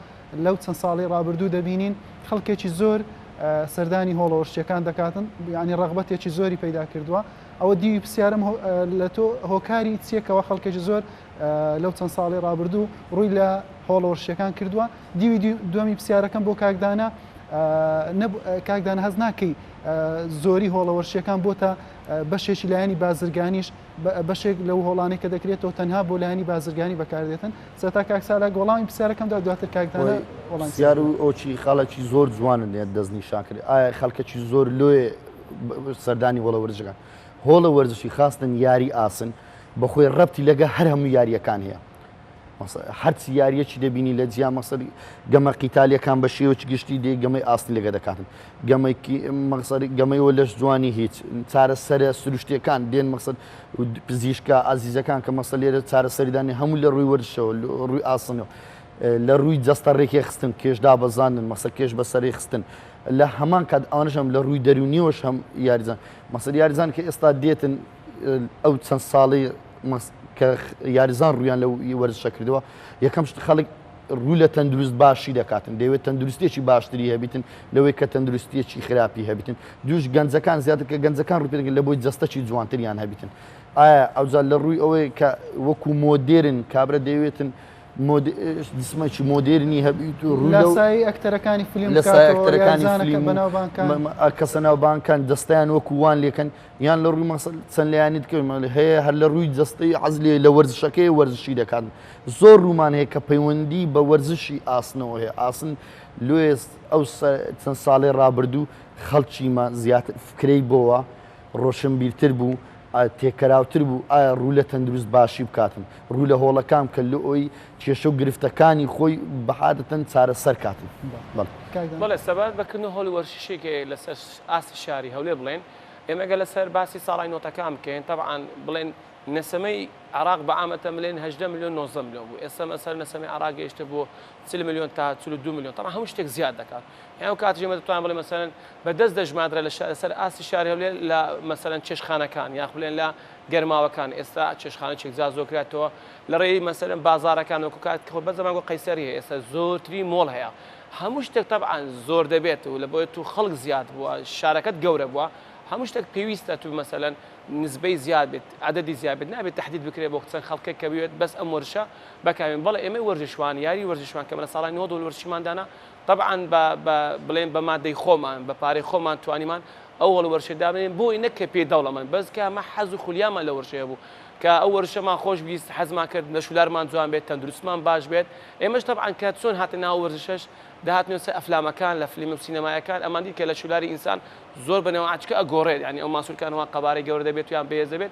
لەو چەند ساڵی ڕابردوو دەبینین خەڵکێکی زۆر سەردانی هۆڵەوەرشتیەکان دەکاتن ینی ڕەغبەتێکی زۆری پەیدا کردووە ئەوە دیوی پرسیارم لە تۆ هۆکاری چیەکەوە خەڵکێکی زۆر لەو چەند ساڵی ڕابردوو ڕووی لە هۆڵەوەرشتیەکان کردووە دیوی دومی پرسیارەکەم بۆ کاکدانە کاکدان هەز ناکەی زۆری هۆڵەوەرشیەکان بۆتە بەشێکی لایەنی بازرگانیش بەشێک لەو هۆڵانەی کە دەکرێتەوە تەنها بۆ لایەنی بازرگانی بەکاردێتن سەرتا کاکسالا گۆڵامی پرسیارەکەمدا دواتر کاکدانە سیار و ئەوچی خەڵکی زۆر جوانن دەستنیشان کرد ئایا خەڵکەکی زۆر لێ سەردانی هۆڵەوەرزەکان هۆڵە وەرزشی خاستن یاری ئاسن بەخۆی ڕەبتی لەگە هەر هەموو یاریەکان هەیە هەرچی یاریەکی دەبینی لە جیا مەسەر گەمە قیتالیەکان بە شێوەی گشتی دێ گەمەی ئاستی لەگە دەکاتن گەمەیەوە لەش جوانی هیچ چارەسەرە سروشتیەکان دێن مەقسەد پزیشکە ئازیزەکان کە مەسە لێرە چارەسەریدانی هەموو لە ڕووی وەرشەوە ڕووی ئاسنەوە لە ڕووی جەستە ڕێکی خستن کێشدا بەزانن مەسە کێش بەسەری خستن لە هەمان کات ئەوانشم لە ڕووی دەرونیەوەش هەم یاریزان مەسەر یاریزان کە ئێستا دێتن ئەو چەند ساڵی کە یاریزان ڕویان لەو وەرزشە کردەوە یەکەم شت خەڵک ڕوو لە تەندروست باشی دەکاتن دەوێت تەندروستێکی باشتری هەبیتن لەوەی کە تەندروستیەکی خراپی هەبیتن دووش گەنجەکان زیاتر کە گەنجەکان ڕوپێدەکەن لە بۆی جەستەکی جوانتریان هەبیتن ئایا ئەوجار لە ڕووی ئەوەی کە وەکو مۆدێرن کابرا دەوێتن جسمێکی مۆدێرنی هەبیت و لەسای ئەکتەرەکانی فیلم کەسە ناوبانکان دەستیان وەکو وان لێکەن یان لە ڕووی مەسەل چەند لایانی دیکە هەیە هەر لە ڕووی جەستەی عەزلێ لە وەرزشەکەی وەرزشی دەکات زۆر ڕوومان هەیە کە پەیوەندی بە وەرزشی ئاسنەوە هەیە ئاسن لێ ئەو چەند ساڵی ڕابردوو خەڵکیمە زیاتر فکرەی بۆوە ڕۆشنبیرتر بوو تێکەراوتر بوو ئایا ڕوو لە تەندروست باشی بکاتن ڕوو لە هۆڵەکان کە لە ئەوی کێشە و گرفتەکانی خۆی بەحادەتەن چارەسەر کاتن بەڵێ سەبات بەکردن هۆڵی وەرششێکی لەسەر ئاسی شاری هەولێر بڵێن ئێمەگە لەسەر باسی ساڵی نۆتەکان بکەین تەبعاان بڵێن نەسەمەی عراق بەعامەتە ملێن 18 میلیۆن 19 میلیۆن بوو ئێستا مەسەر نەسەمی عراق گەیشتە بۆ 40 میلیۆن تا 42 میلیۆن تەمە هەموو شتێک زیاد دەکات یان کاتژێمە دەتوانین بڵێن مەسەرەن بەدەست دەژمادرە لەسەر ئاسی شاری هەولێر لە مەسەرەن چێشخانەکان یان بڵێن لە گەرماوەکان ئێستا چێشخانەیەک زۆکراتەوە لە ڕێی مەسەرەن بازارەکان وەکو کات بە زەمان بۆ قەیسەری هەیە ئێستا زۆرتری مۆڵ هەیە هەموو شتێک طبعاً زۆر دەبێت و لە بۆیە تو خەڵک زیاد بووە شارەکەت گەورە بووە هەموو شتێک پێویستە تو مەسەلەن نسبەی زیاد بێت عددی زیاد بێت نابێت تهدید بکرێت بۆ چەند خەڵکێک کە بێت بەس ئەم وەرشە بەکارێن بەڵێ ئێمە وەرزشوان یاری وەرزشوان کە لە ساڵانی 90 وەرزشماندانا طبعاً بڵێن بە مادەی خۆمان بە پارەی خۆمان توانیمان ئەو وەرشەدا بێن بۆی نەکە پێدەوڵەمەند بەس کە ئەمە حەز و خولیامان لە وەرشەیە بوو کە ئەو وەرشەمان خۆش بیست حەزمان کرد لە شولارمان جوان بێت تەندروستمان باش بێت ئێمەش طبعاً کە چۆن هاتە ناو وەرزشەش داهاتنەوە سەر ئەفلامەکان لە فیلم و سینەمایەکان ئەمان دی کە لە شولاری ئینسان زۆر بنەوە ئاچکە ئەگۆڕێت یعنی ئەو ماسوولکانەوە قەبارەی گەورە دەبێت یان بەهێز دەبێت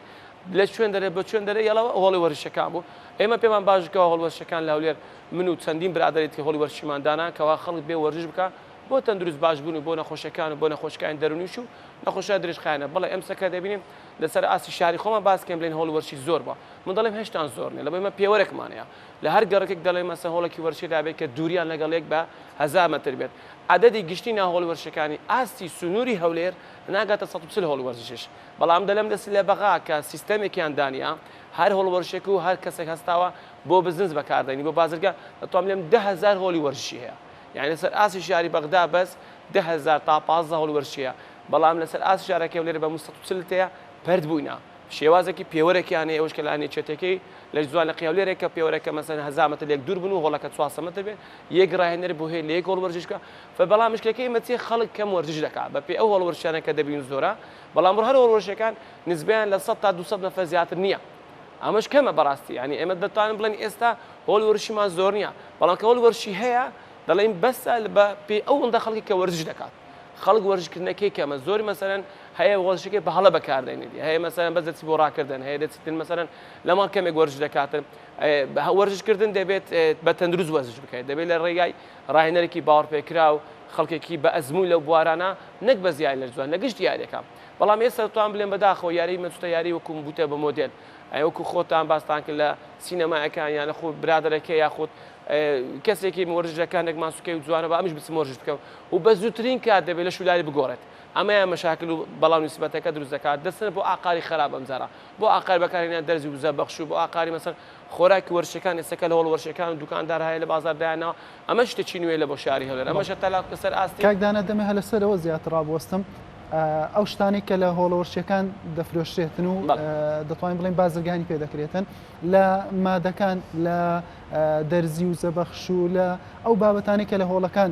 لە شوێن دەرێت بە شوێن دەرێت یاڵەوە هۆڵی وەرزشەکان بوو ئێمە پێمان باشکەوە هۆڵ وەرزشەکان لە هەولێر من و چەندین برادەرێت کە هۆڵی وەرزشیماندانا کەوا خەڵک بێ وەرزش بکە بۆ تەندروست باش بوون و بۆ نەخۆشەکان و بۆ نەخۆشەکانی دەرونیش و نەخۆشە درێژخایەنە بەڵێ ئەمسەکە دەبینیم لەسەر ئاسی شاری خۆمان باسکەم بڵێن هۆڵ وەرشی زۆر بووە من دەڵێم هێشتان زۆر نیە لەبەر ئێمە پێوەرێکمانەیە لە هەر گەڕێکێک دەڵێ مەسە هۆڵێکی وەرشیدا بێت کە دووریان لەگەڵێک بە 1000 مەتر بێت عددی گشتی ناهۆڵ وەرشەکانی ئاستی سنووری هەولێر ناگاتە 140 هۆڵ وەرزشش بەڵام دەلم دەست لە بەغا کە سیستەمێکیان دانیا هەر هۆڵ وەرشێک و هەر کەسێک هەستاوە بۆ بزنس بەکاردێنی بۆ بازرگە دەتوانم لێم 10,000 هۆڵی وەرزشی هەیە یعنی لەسەر ئاسی شاری بەغدا بەس 10,000 تا 15 هۆڵ وەرشیە بەڵام لەسەر ئاسی شارەکە لێرە بە 140 تەیە پەرد بووینە شێوازێکی پێوەرەکیانێ ئەوش کە لەانی چێتەکەی لە جوان لە قیاولێرێکە پێوەرەکە مەسەن 1000 مەتر لێک دوور بن و هۆڵەکە 400 مەتر بێت یەک ڕاهێنەر بۆ هەیە لە یەک هۆڵ وەرزشکە بەڵام مشکلەکەی مەچێ خەڵک کەم وەرزش دەکات بە پێ ئەو هۆڵ وەرزشانەکە دەبین زۆرە بەڵام هەر هۆڵ وەرزشەکان نسبیان لە 100 تا 200 نەفەر زیاتر نییە ئەمەش کەمە بەڕاستی ینی ئێمە دەتوانین بڵێن ئێستا هۆڵ وەرزشیمان زۆر نییە بەڵام کە هۆڵ وەرزشی هەیە دەڵێن بەسە بە پێ ئەوەندە خەڵکی کە وەرزش دەکات خەڵک وەرزشکردنەکەی کەمە زۆری مەسەرەن هەیە وەرزشەکەی بە هەڵە بەکاردێنێتی هەیە مەسەرەن بەس دەچی بۆ ڕاکردن هەیە دەچیتن مەسەرەن لەماڵ کەمێک وەرزش دەکاتن وەرزشکردن دەبێت بە تەندروست وەرزش بکەیت دەبێت لە ڕێگای ڕاهێنەرێکی باوەڕپێکرا و خەڵکێکی بە ئەزموو لەو بوارانە نەک بە زیای لە جوان لەگەشت یاریەکە بەڵام ئێستا توان بڵێن بەداخەوە یاری مەچوتە یاری وەکوم بوتە بە مۆدێل ئەوکو خۆتان باستان کرد لە سینەمایەکان یان لە خۆ برادەرەکە یاخود کەسێکی وەرزشەکانێکمان سوکەی و جوانە بە ئەمش بچم وەرزش بکەم و بە زووترین کات دەبێت لە شولاری بگۆڕێت ئەمەیە مەشاکل و بەڵام نسبەتەکە دروست دەکات دەستن بۆ ئاقاری خراپ ئەمجارە بۆ ئاقار بەکارهێنان دەرزی و زەبەخش و بۆ ئاقاری مەسەر خۆراکی وەرزشەکان ئێستاکە لە هۆڵ وەرزشەکان و دوکاندار هەیە لە بازاردایانەوە ئەمە شتێکی نوێ لە بۆ شاری هەولێر ئەمەش تەلاق لەسەر ئاستی کاکدانە دەمێ هە لەسەرەوە زیاتر ڕابوەستم ئەو شتانی کە لە هۆڵ وەرشەکان دەفرۆشرێتن و دەتوانین بڵێن بازرگانی پێ دەکرێتن لە مادەکان لە دەرزی و زەبەخش و لە ئەو بابەتانی کە لە هۆڵەکان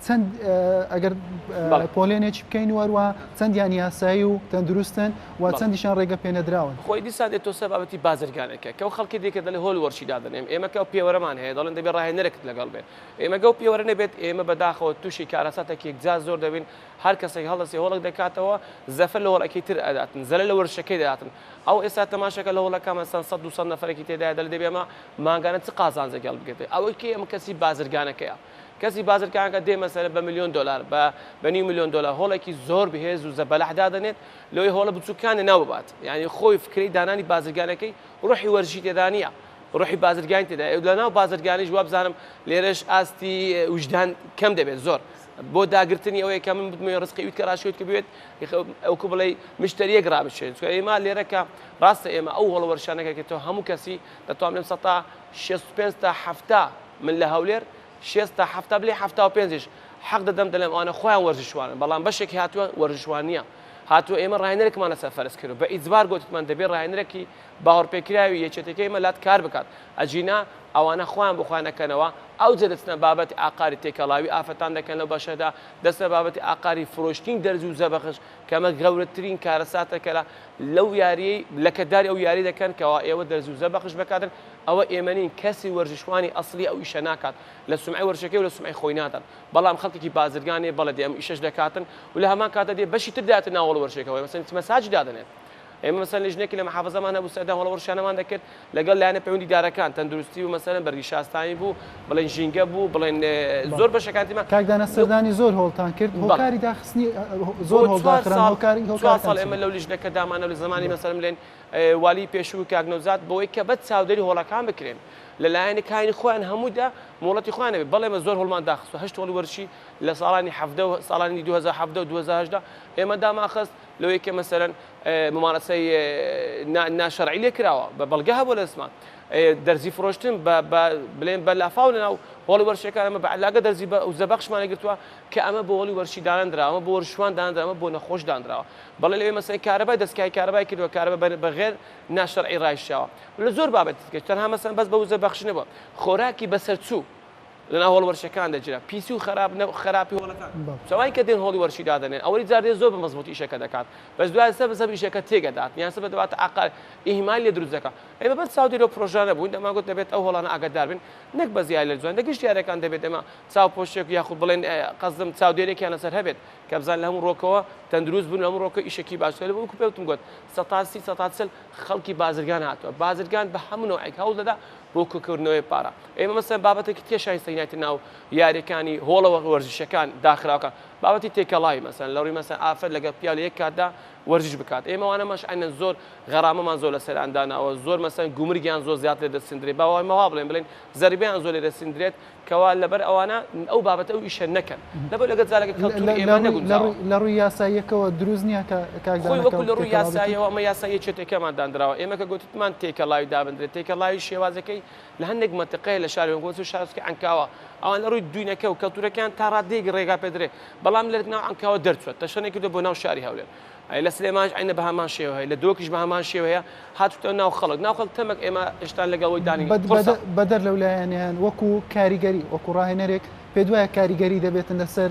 چەند ئەگەر پۆلێنێکی بکەین وەروە چەندیان یاسایی و تەندروستن و چەندیشان ڕێگە پێنەدراون خۆی دیسان دێتۆ سەر بابەتی بازرگانەکە کە خەڵکی دیکە دەڵێ هۆڵ وەرشی دادنێم ئێمە کە پێوەرەمان هەیە دەڵێن دەبێت ڕاهێنەرێکت لەگەڵ بێت ئێمە گەو پێوەرە نەبێت ئێمە بەداخەوە تووشی کارەساتێکی یەکجار زۆر دەبین هەر کەسێک هەڵدەستی هۆڵک دەکاتەوە زەفەر لە هۆڵەکەی تر ئەداتن زەلە لە وەرشەکەی دەداتن ئەو ئێستا تەماشەکە لە هۆڵەکە مەسەن 100-200 نەفەرێکی تێدایە دەڵێ دەبێ ئەمە ماگانە چ قازانجە گەڵ بگێت ئەوەی کە ئەمە کەسی بازرگانەکەیە کەسی بازرگانەکە دێ مەسەلە بە $1 ملیۆن بە $9 ملیۆن هۆڵێکی زۆر بەهێز و زەبەلەحدا دەنێت لەوەی هۆڵە بچووکانە ناو ببات یعنی خۆی فکری دانانی بازرگانەکەی ڕۆحی وەرزشی تێدا نییە ڕۆحی بازرگانی تێدا لە ناو بازرگانی جواب بزانم لێرەش ئاستی وجدان کەم دەبێت زۆر بۆ داگرتنی ئەوەیە کە من بتمێ ڕستقی ویت کە ڕاشوێت کە بێت ئەوکو بڵێ مشتریەک ڕابچێت ئێمە لێرەکە ڕاستە ئێمە ئەو هۆڵە وەرشانەکەکێتەوە هەموو کەسی دەتوانێت 65 تا 70 من لە هەولێر 6 تا 7 بلێ 75 حەق دەدەم دەڵێم ئەوانە خۆیان وەرزشوانن بەڵام بەشێکی هاتووە وەرزشوان نییە هاتووە ئێمە ڕاهێنەرێکمان لەسەر فەرز کرد بە ئیجبار گوتمان دەبێت ڕاهێنەرێکی باوەڕپێکراوی یەکێتەکەی مەلات کار بکات ئەجینا ئەوانە خۆیان بخوانەکەنەوە ئەو جە دەچنە بابەتی ئاقاری تێکەڵاوی ئافەتان دەکەن لەو بەشەدا دەستە بابەتی ئاقاری فرۆشتین دەرز و زەبەخش کەمە گەورەترین کارەساتەکە لەو یاریەی لەکەداری ئەو یاری دەکەن کەەوە ئێوە دەرز و زەبەخش بکاتن ئەوە ئێمەنین کەسی وەرزشوانی ئەسلی ئەو ئیشە ناکات لە سومعی وەرشەکەی و لە سومعی خۆی ناتن بەڵام خەڵکی بازرگانێ بەڵێ دێ ئەم ئیشەش دەکاتن و لە هەمان کاتە دێ بەشی تر داتن ناوەڵ وەرشەکەەوە مەسەن مەساج دادنێت ئێمە مەسەن لەژنێکی لە محافەزەمان هەبوو سەدا هەوڵە وەرشانەمان دەکرد لەگەڵ لایەنە پەیوەندی دارەکان تەندروستی و مەسەلەن بەرگی شاستانی بوو بڵێن ژینگە بوو بڵێن زۆر بەشەکانتیمان کاکدانە سەردانی زۆر هۆڵتان کرد هۆکاری داخستنی زۆر هۆڵداخران هۆکاری ساڵ ئێمە لەو لیژنەکە دامانە لە زمانی مەسەلەن بڵێن والی پێشوو کاگنۆزات بەوەی کە بەد چاودێری هۆڵەکان بکرێن لەلایەنی کاینی خۆیان هەموودا مۆڵەتی خۆیان بێت بەڵێ ئێمە زۆر هەڵمان داخست و 8 هۆڵی وەرشی لە ساڵانی 7 ساڵانی 2017 و 2018 ئێمە داماخست لەوەی کە مەسەرەن ممارەسەی ناشەرعی لێ کراوە بە بەڵگە هەبوو لە ئەسمان دەرزی فرۆشتن بڵێن بە لافاو لەناو هۆڵی وەرشەکان ئەمە بەعلاگە دەرزی بە زەبەخشمانە گرتووە کە ئەمە بۆ هۆڵی وەرشی دانراوە ئەمە بۆ وەرشوان دانراوە ئەمە بۆ نەخۆش دانراوە بەڵێ لەوێ مەسەی کارەبای دەستکای کارەبای کردووە کارەبە بەغێر ناشەرعی ڕایشتاوە لە زۆر بابەتی کە تەنها مەسەن بەس بە زەبەخشنەوە خۆراکی بەسەرچوو لەنا هۆڵ وەرشەکان دەجرا پیسی و خراپی هۆڵەکان سەوای کە دێن هۆڵی وەرشی دادەنێن ئەوەی جارێ زۆر بە مەزبوطی ئیشەکە دەکات بەس دوای سەر ئیشەکە تێگەدات یان سەر دەواتە ئاقال ئیهمال لێ دروست دەکات ئێمە بەس چاودێرە پرۆژانە بووین دەماگوت دەبێت ئەو هۆڵانە ئاگادار بن نەک بە زیای لە جوان دەگەشت یارەکان دەبێت ئێمە چاو پۆشتێک یاخود بڵێن قەزم چاودێرێکیان لەسەر هەبێت کە بزان لە هەموو ڕۆکەوە تەندروست بوون لە هەموو ڕۆکە ئیشێکی باشتر لە بووکو پێوتم گوت سەتاسل خەڵکی بازرگان هاتووە بازرگان بە هەموو نوعێک هەوڵ دەدا بۆ کوکردنەوەی پارە ئێمە مەسەن بابەتێکی تێشایستەینەتی ناو یاریەکانی هۆڵەوە وەرزشەکان داخراوەکان بابەتی تێکەڵاوی مەسەن لەوڕی مەسەن ئافرەت لەگەڵ پیاو لە یەک کاتدا وەرزش بکات ئێمەوانەمەش عینە زۆر غەرامەمان زۆر لە سەرانداناوە زۆر مەسەن گومرگیان زۆر زیات لێ دەسندرێت باوای مەوا بڵێن زەریبیان زۆر لێ دەسندرێت کەوا لەبەر ئەوانە ئەو بابەتە ئەو ئیشە نەکەن لەبەر لەگەڵ جارێک کەڵتوری ئێمە نەگونجاوە لە ڕووی یاساییەکەوە دروست نییە خۆی وەکو لە ڕووی یاساییەوە ئەمە یاسایی چێتێکەمان دانراوە ئێمە کە گوتمان تێکەڵاوی دابدرێت تێکەڵاوی شێوازەکەی لە هەندێک مەنتقەیە لە شاری وەنگۆس و شارۆچکە عنکاوە ئەوان لە ڕووی دوینەکە و کەلتورەکان تا ڕادێک ڕێگا پێدرێ بەڵام لە ناو عنکاوە دەرچوێت تەشەنێکی دۆ بۆ ناو شاری هەولێر لە سلێمانش عینە بە هەمان شێوە هەیە لە دۆکیش بە هەمان شێوەیە هاتوتە ناو خەڵک تەمەک ئێمە هێشتا لەگەڵەوەی دانی بەدەر لەولایەنیان وەکو کاریگەری وەکو ڕاهێنەرێک پێ دوایە کاریگەری دەبێتن لەسەر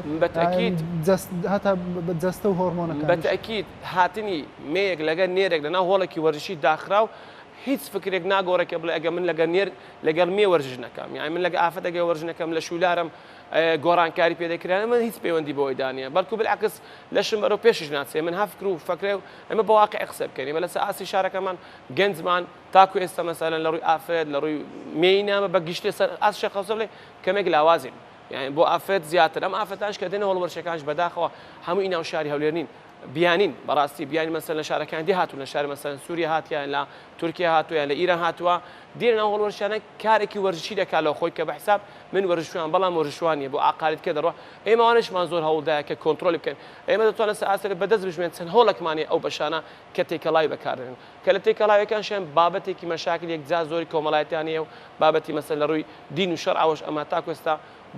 هەتا جەستە و هۆرمۆنەکان بەتەکیید هاتنی مەیەک لەگەر نێرێک لەناو هۆڵێکی وەرزشی داخراو هیچ فکرێک ناگۆڕێکە بڵێ ئەگە من لەگەر مێ وەرزش نەکەم یعنی من لەگە ئافرەت ئەگە وەرزش نەکەم لە شولارم گۆڕانکاری پێدەکران من هیچ پەیوەندی بۆی دانیە بەڵکو بالعکس لەشم بەرەو پێشش ناچێ من هەفکر و فەکرێ و ئەمە بە واقع قسە بکەین بە لەسەر ئاسی شارەکەمان گەنجمان تاکو ئێستا مەسەلەن لە ڕووی ئافرەت لە ڕووی مێینامە بە گشتێ سەر ئاس شەخصە بڵێ کەمێک لاوازین یعنی بۆ ئافرەت زیاتر ئەم ئافرەتانش کە دێنە هەڵوەرشەکانش بەداخەوە هەموو ئیناو شاری هەولێر نین بیانین بەڕاستی بیانی مەسەن لە شارەکان دی هاتوون لە شاری مەسەن سووریا هاتیان لە تورکیا هاتوویان لە ئیران هاتووە دێنە ناو هەڵوەرشانە کارێکی وەرزشی دەکات لەو خۆی کە بە حساب من وەرزشوان بەڵام وەرزشوانیە بۆ ئاقالت کە دەڕوە ئێمەوانشمان زۆر هەوڵدایە کە کۆنتترۆلی بکەن ئێمە دەتوانە سە ئاسەر بەدەست بژمێن چەند هەوڵێکمانێ ئەو بەشانە کە تێکەڵاوی بەکارێن کە لە تێکەڵاویەکانشیان بابەتێکی مەشاکل یەکجار زۆری کۆمەڵایەتیانەیە و بابەتی مەسەل لە ڕووی دین و شەڕ ئەوەش ئەمە تاکو ئێستا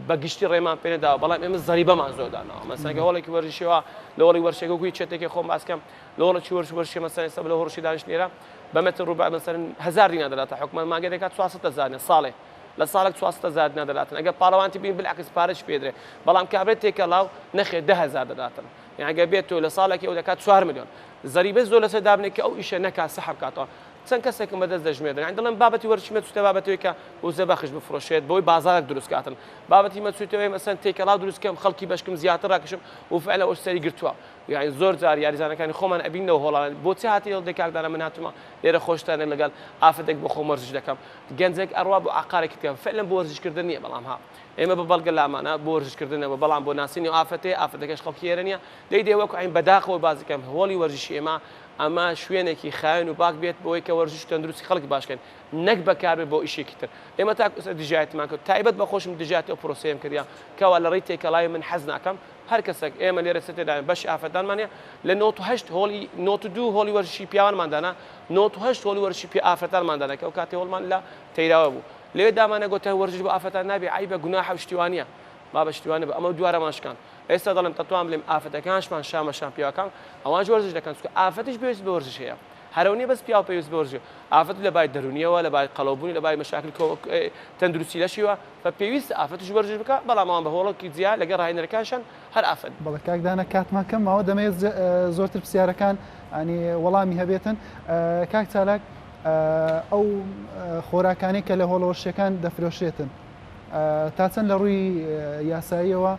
بەگشتی ڕێمان پێنەداوە بەڵام ئێمە زەریبەمان زۆر داناوە مەسەنگە هۆڵێکی وەرزشیەوە لە هۆڵی وەرشێکەکوی چێتێکی خۆم باسکەم لە هۆڵێکی وەرزشی مەسەن ئێستا لە هۆڕشی دانیشتێرە بە مەتر ڕووبا مەسەن 1000 دینار دەداتە حکومەت ماگە دەکات 400,000 ساڵێ لە ساڵێک 400,000 دینار دەداتن ئەگە پاڵەوانتی بین بالعکس پارەش پێدرێ بەڵام کابرێت تێکەڵاو نەخێ 10,000 دەداتن یعنی ئەگە بێت تۆ لە ساڵێکی ئەو دەکات 4 میلیۆن زەریبە زۆر لەسەر دابنێت کە ئەو ئیشە نەکات سەحر بکاتەوە چەند کەسێکم بەدەست دەژمێردن یعنی دەڵێن بابەتی وەرزشی مەچوتە بابەتەوەی کە وزە بەخش بفرۆشێت بۆی بازارێک دروستکاتن بابەتی مەچوتەوەی مەسەن تێکەڵاو دروستکەم خەڵکی بەشکم زیاتر ڕاکەشم و فعلا ئەوش سەری گرتووە یعنی زۆر جار یاریزانەکانی خۆمان ئەبینەوە هۆڵان بۆچی هاتی هێڵ دەکاکدانە من هاتوومە لێرە خۆشتانە لەگەڵ ئافرەتێک بۆ خۆم وەرزش دەکەم گەنجێک ئەڕوا بۆ ئاقارێکی بکەم فعلا بۆ وەرزشکردن نییە بەڵام ها ئێمە بە بەڵگە لامانە بۆ وەرزشکردنەوە بەڵام بۆ ناسینی و ئافرەتەکەش خەڵکی ئێرە نییە دەی وەکو عین بەداخەوە بازەکەم هۆڵی وەرزشی ئەمە شوێنێکی خاوێن و باک بێت بۆی کە وەرزش تەندروستی خەڵک باشکەن نەک بەکاربێت بۆ ئیشێکی تر ئێمە تا دژایەتمان کرد تایبەت بەخۆشم دژایەتی ئەو پرۆسەیەم کردیان کەوا لە ڕێی تێکەڵاوی من حەز ناکەم هەر کەسێک ئێمە لێرە سێداین بەشی ئافرەتانمانە لە 98 هۆڵی 92 هۆڵی وەرزشی پیاوانماندانا 98 هۆڵی وەرزشی ئافرەتانماندانا کە ئەو کاتی هۆڵمان لە تەیراوە بوو لێ دامانە گۆتە وەرزش بۆ ئافرەتان نابێ عیبە گوناحە و شتیوانیە با بە شتیوانە بە ئەمە دووارەماشکان ئێستا دەڵێم تەتوان بڵێم ئافرەتەکانشمان شامەشان پیاوەکان ئەوان وەرزش دەکەن چونکە ئافرەتیش پێویست بە وەرزش هەیە هەرەونی بەس پیاو پێویست بە وەرزش ئافرەت لە بای دەرونیەوە لە بای قەڵەوبوونی لە بای مەشاکل تەندروستی لەشیوە بە پێویست ئافرەتیش وەرزش بکات بەڵام ئەوان بە هۆڵێکی جیا لەگەڵ ڕاهێنەرەکانشان هەر ئافرەت بەڵێ کاکدانە کاتمان کەمەوە دەمەوێت زۆرتر پرسیارەکان ئەنی وەڵامی هەبێتن کاک چالاک ئەو خۆراکانەی کە لە هۆڵەوەشیەکان دەفرۆشێتن تا چەند لە ڕووی یاساییەوە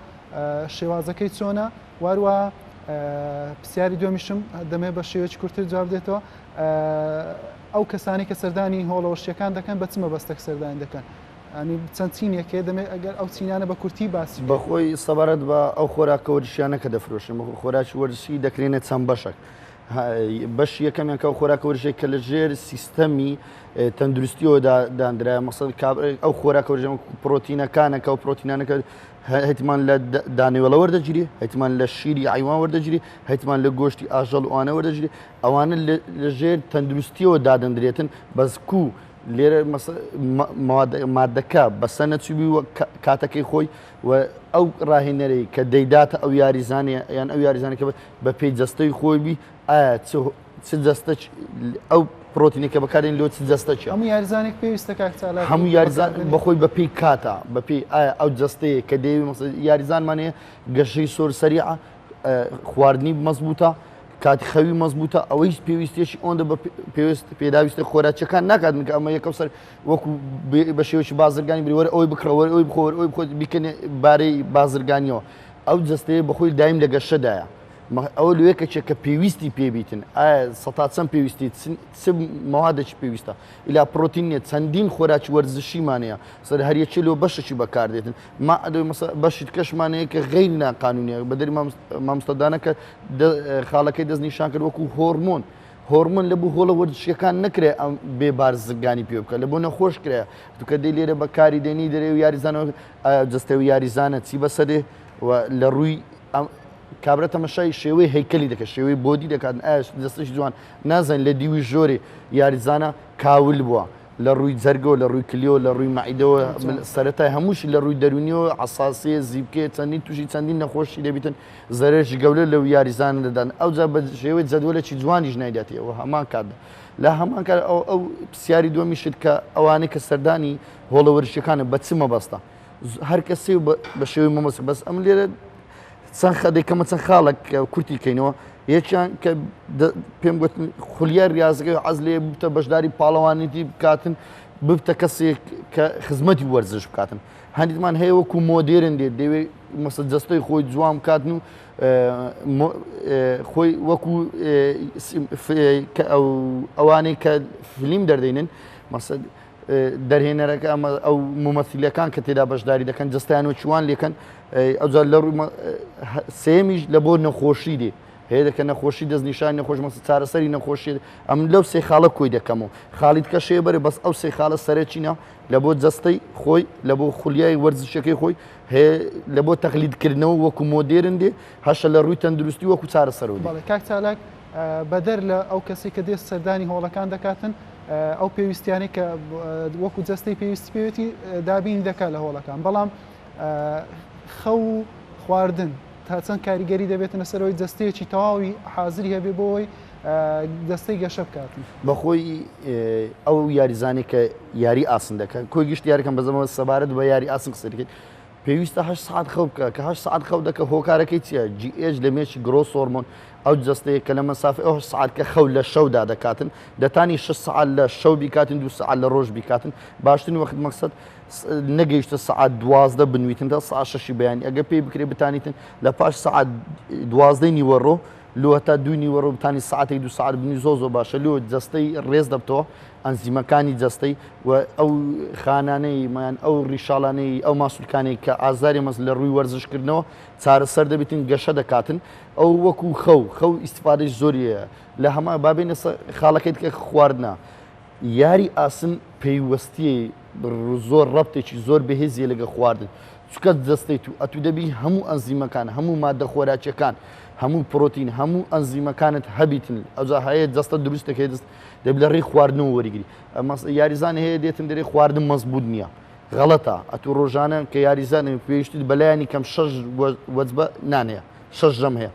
شێوازەکەی چۆنە واروە پرسیاری دومیشم دەمێ بە شێوەیەکی کورتتر جواب دێتەوە ئەو کەسانی کە سەردانی هۆڵەوەشیەکان دەکەن بە چمە بەستێک سەردانی دەکەن ئەنی چەند چینێکێ دەمێت ئەگەر ئەو چینانە بە کورتی باسی بەخۆی سەبارەت بە ئەو خۆراکە وەرزشیانە کە دەفرۆشم خۆراکی وەرزشی دەکرێنێت چەند بەشێک بەش یەکەمیان کە خۆراکە وەرژێک کە لە ژێر سیستەمی تەندروستیەوە دانرا مەسەڵ ئەو خۆراکە وەرژەم پرۆتینەکانە کە و پرۆتینانەکە هەتیمان لە دانێوەڵە وەردەگیری، هەتیمان لە شیری عیوان وەردەگیری، هەتیمان لە گۆشتی ئاژەڵ وانە وەردەگیری، ئەوانە لە ژێر تەندروستیەوە دادەندرێتن بەزکو لێرە مادەکە بەسە نەچوبی کاتەکەی خۆی و ئەو ڕاهێنەرەی کە دەیداتە ئەو یاریزانێ یان ئەو یاریزانەکە بە پێی جەستەی خۆی بی ئایا چ جەستە ئەو پرۆتینێکە بەکارێن لۆ چ جەستە چ هەموو یاریزانێک پێویستە کاکچالا هەموو یاریزان بەخۆی بەپی کاتە بەپی ئایا ئەو جەستەیە کە دەیوی یاریزانمانەیە گەشەی سۆر سەریعە خواردنی مەزبوطە کاتی خەوی مەزبوطە ئەوەی پێویستێکی ئەوەندە پێویست پێداویستە خۆراکیەکان ناکات کە ئەمە یەکەم سەر وەکو بە شێوەی بازرگانی بریوەرە ئەوەی بکڕەوە ئەوی بخۆر ئەوی بخۆ بیکەنێ بارەی بازرگانیەوە ئەو جەستەیە بەخۆی دایم لە گەشەدایە ئەوە لێکەچێک کە پێویستی پێبیتن ئایا سەتا چەند پێویستی مەوادێکی پێویستە ئیلا پرۆتین نیە چەندین خۆراکی وەرزشیمانەیە سەر هەریەکێ لەوە بەشێکی بەکاردێتن ما بەشی کەشمانەیە کە غەیر ناقانونیە بەدەری مامۆستادانە کە خاڵەکەی دەستنیشان کرد وەکو هۆرمۆن لە بوو هۆڵە وەرزشیەکان نەکرێ ئەم بێ بارزگانی پێ بکە لە بۆ نەخۆش کرێ توکە دەی لێرە بەکاری دێنی دەرێ و یاریزانەوە جەستەوی یاریزانە چی بەسەرێ لە ڕووی کابرا تەمەشای شێوەی هەیکەلی دەکە شێوەی بۆدی دەکات دەستش جوان نازان لە دیوی ژۆری یاریزانە کاول بووە لە ڕووی جەرگەوە لە ڕووی کلیەوە لە ڕووی مەعیدەوە سەرەتای هەمووشی لە ڕووی دەرونیەوە عەساسیە زیبکێ چەندین تووشی چەندین نەخۆشی دەبیتن زەرێکی گەورە لەو یاریزانە دەدان ئەوجا بە شێوەی جەدوەلێکی جوانیش نایداتیەوە هەمان کاتدا لە هەمان کار ئەو پرسیاری دووەمیشت کە ئەوانەی کە سەردانی هۆڵە وەرزشیەکانە بە چ مەبەستە هەر کەسێ بە شێوەی مەبەست بەس ئەم لێرە چەند خەدێکەمە چەند خاڵک کورتی کەینەوە یەکیان کە پێم گوتن خولیار ریاضەکەی عەز لێ بتە بەشداری پاڵەوانیتی بکاتن ببتە کەسێک کە خزمەتی وەرزش بکاتن هەندێکمان هەیە وەکو مۆدێرن دێت دەوێت مەسە جەستەی خۆی جوان بکاتن و خۆی وەکو ئەوانەی کە فیلم دەردەینن مەسە دەرهێنەرەکە ئەمە ئەو ممەثیلەکان کە تێدا بەشداری دەکەن جەستیان و چوان لێکەن ئەوجار لە ڕووی سێمیش لە بۆ نەخۆشی دێ هەیە دەکە نەخۆشی دەستنیشانی نەخۆش مەسە چارەسەری نەخۆشی ئەم لەو سێ خاڵە کۆی دەکەمەوە خاڵیت کە شێ بەرێ بەس ئەو سێ خاڵە سەرچینە لە بۆ جەستەی خۆی لە بۆ خولیای وەرزشەکەی خۆی هەیە لە بۆ تەقلیدکردنەوە وەکو مۆدێرن دێ هەشە لە ڕووی تەندروستی وەکو چارەسەرەوە کاک چالاک بەدەر لە ئەو کەسی کە دێست سەردانی هۆڵەکان دەکاتن ئەو پێویستیانی کە وەکو جەستەی پێویستی پێوێتی دابین دەکات لە هۆڵەکان بەڵام خەو خواردن تا چەند کاریگەری دەبێتە سەرەوەی جەستەیەکی تەواوی حازری هەبێ بۆەوەی دەستەی گەشە بکاتن بەخۆی ئەو یاریزانێک کە یاری ئاسن دەکەن کۆی گشت یاریەکەم بەزەمەوە سەبارەت بە یاری ئاسن قسەکەیت پێویستە 8 ساعت خەو بکە کە 8 ساعت خەو دەکە هۆکارەکەی چیە GH لە مێشی گرۆس هۆرمۆن ئەو جەستەیە کە لە مەسافە ئەو ساعت کە خەو لە شەودا دەکاتن دەتانی 6 ساعت لە شەو بیکاتن 2 ساعت لە ڕۆژ بیکاتن باشترین وەخت مەقسەد نەگەیشتە ساعت 12 بنویتن تا ساعت 6 بەیانی ئەگە پێی بکرێ بتانیتن لە پاش ساعت 12 نیوەڕۆ لۆ تا 2 نیوەڕۆ بتانی ساعتێک 2 ساعت بنی زۆ باشە لۆ جەستەی ڕێز دەبتەوە ئەنزیمەکانی جەستەی و ئەو خانانەی مایان ئەو ڕیشاڵانەی ئەو ماسوولکانەی کە ئازاری مەز لە ڕووی وەرزشکردنەوە چارەسەر دەبێتن گەشە دەکاتن ئەو وەکو خەو ئیسفادەی زۆریە لە هەما بابێنە خاڵەکەیت کە خواردنا یاری ئاسن پەیوەستیە زۆر ڕەبتێکی زۆر بەهێزیە لەگە خواردن چکە جەستەی تو ئەتو دەبی هەموو ئەنزیمەکان هەموو مادە خۆراکیەکان هەموو پرۆتین هەموو ئەنزیمەکانت هەبیتن ئەوجا هەیە جەستە دروستەکەی دەست دەبی لە ڕێی خواردنەوە وەرگری یاریزان هەیە دێتن دەرێ خواردن مەزبوط نییە غەڵەتە ئەتو ڕۆژانە کە یاریزان پێویستی بەلایانی کەم 6 وەجبە نانەیە 6 ژەم هەیە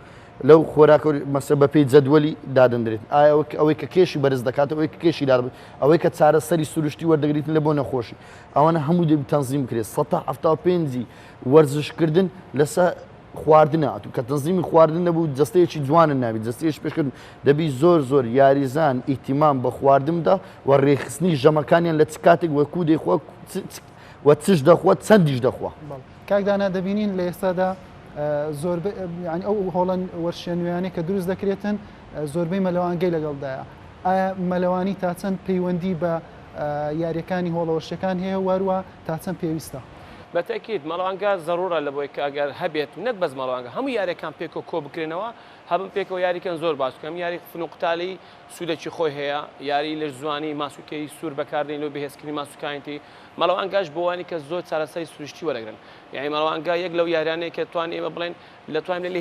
لەو خۆراکە مەسە بە پێی جەدوەلی دادەندرێت ئایا ئەوەی کە کێشی بەرز دەکات ئەوەی کە کێشی دابێت ئەوەی کە چارەسەری سروشتی وەردەگریتن لە بۆ نەخۆشی ئەوانە هەموو دەبی تەنزیم بکرێت 175 وەرزشکردن لەسەر خواردنە کە تەنزیمی خواردن نەبوو جەستەیەکی جوانن نابێت جەستەیەکی پێشکردن دەبی زۆر یاریزان ئیهتیمام بە خواردندا و ڕێخستنی ژەمەکانیان لە چ کاتێک وەکو دەیخوا و چش دەخوات چەندیش دەخوا کاکدانا دەبینین لە ئێستادا زۆر ئەو هۆڵەن وەرشە نوێیانەی کە دروست دەکرێتن زۆربەی مەلەوانگەی لەگەڵدایە ئایا مەلەوانی تا چەند پەیوەندی بە یاریەکانی هۆڵەوەرشەکان هەیە واروە تا چەند پێویستە بەتەکیید مەڵەوانگە زەڕورە لە بۆی کە ئەگەر هەبێت و نەک بەس مەڵەوانگە هەموو یاریەکان پێکۆ کۆ بکرێنەوە هەبم پێکەوە یاریکەن زۆر باشکەم یاری فنوقتالی سوودێکی خۆی هەیە یاری لە زوانی ماسوکەی سوور بەکاردێن لەو بەهێزکردنی ماسوکانتی مەڵەوانگاش بۆوانی کە زۆر چارەسەری سروشتی وەرەگرن یعنی مەڵەوانگا یەک لەو یاریانەیە کە توان ئێمە بڵێن لە توانین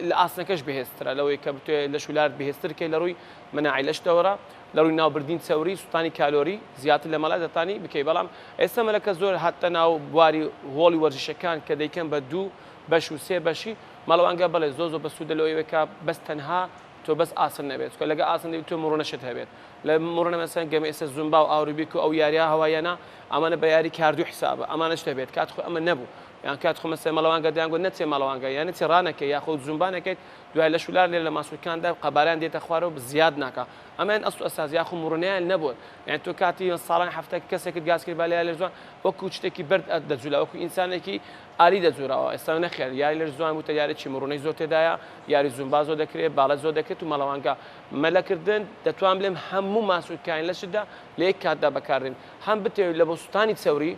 لە ئاسنەکەش بەهێزترە لەوەی کە بتوێ لە شولار بەهێزترکەی لە ڕووی مناعی لەشتەوەرە لە ڕووی ناوبردین چەوری سوتانی کالۆری زیاتر لە مەڵای دەتانی بکەی بەڵام ئێستا مەلەکە زۆر هاتە ناو بواری هۆڵی وەرزشەکان کە دەیکەن بە 2 بەش و 3 بەشی مەڵەوانگە بڵێ زۆر بە سوودە لەوەیەوە کە بەس تەنها تۆ بەس ئاسن نەبێت کە لەگە ئاسن دەبێت تۆ مڕۆنەشت هەبێت لە مڕۆنە مەسەن گەمە ئێستا زومبا و ئاوروبیک و ئەو یاریە هەوایەنە ئەمانە بە یاری کاردوو حسابە ئەمانەش دەبێت کات خۆ ئەمە نەبوو یان کات خۆ مەسە مەڵەوانگە دەیانگوت نەچێ مەڵەوانگە یان نەچێ ڕانەکەی یاخود زومبانەکەیت دوای لە شولار لێ لە ماسوولکاندا قەبارەیان دێتە خوارەوە زیاد ناکە ئەمەیان ئەسڵ ئەساس یاخود مڕۆنەیان نەبووە یان تۆ کاتی ساڵان هەفتە کەسێکت گاز کرد بالای لە جوان وەکو شتێکی بەرد دەجوولە وەکو ئینسانێکی ئاری دەجوورەوە ئێستا نەخێر یاری لەش جوان بووتە یاریی مڕۆنەی زۆر تێدایە یاری زومبا زۆر دەکرێت باڵە زۆر دەکرێت و مەڵەوانگە مەلەکردن دەتوان بڵێم هەموو ماسوولکان لەشدا لە یەک کاتدا بەکاردێن هەم بتەوێت لە بۆ سوتانی چەوری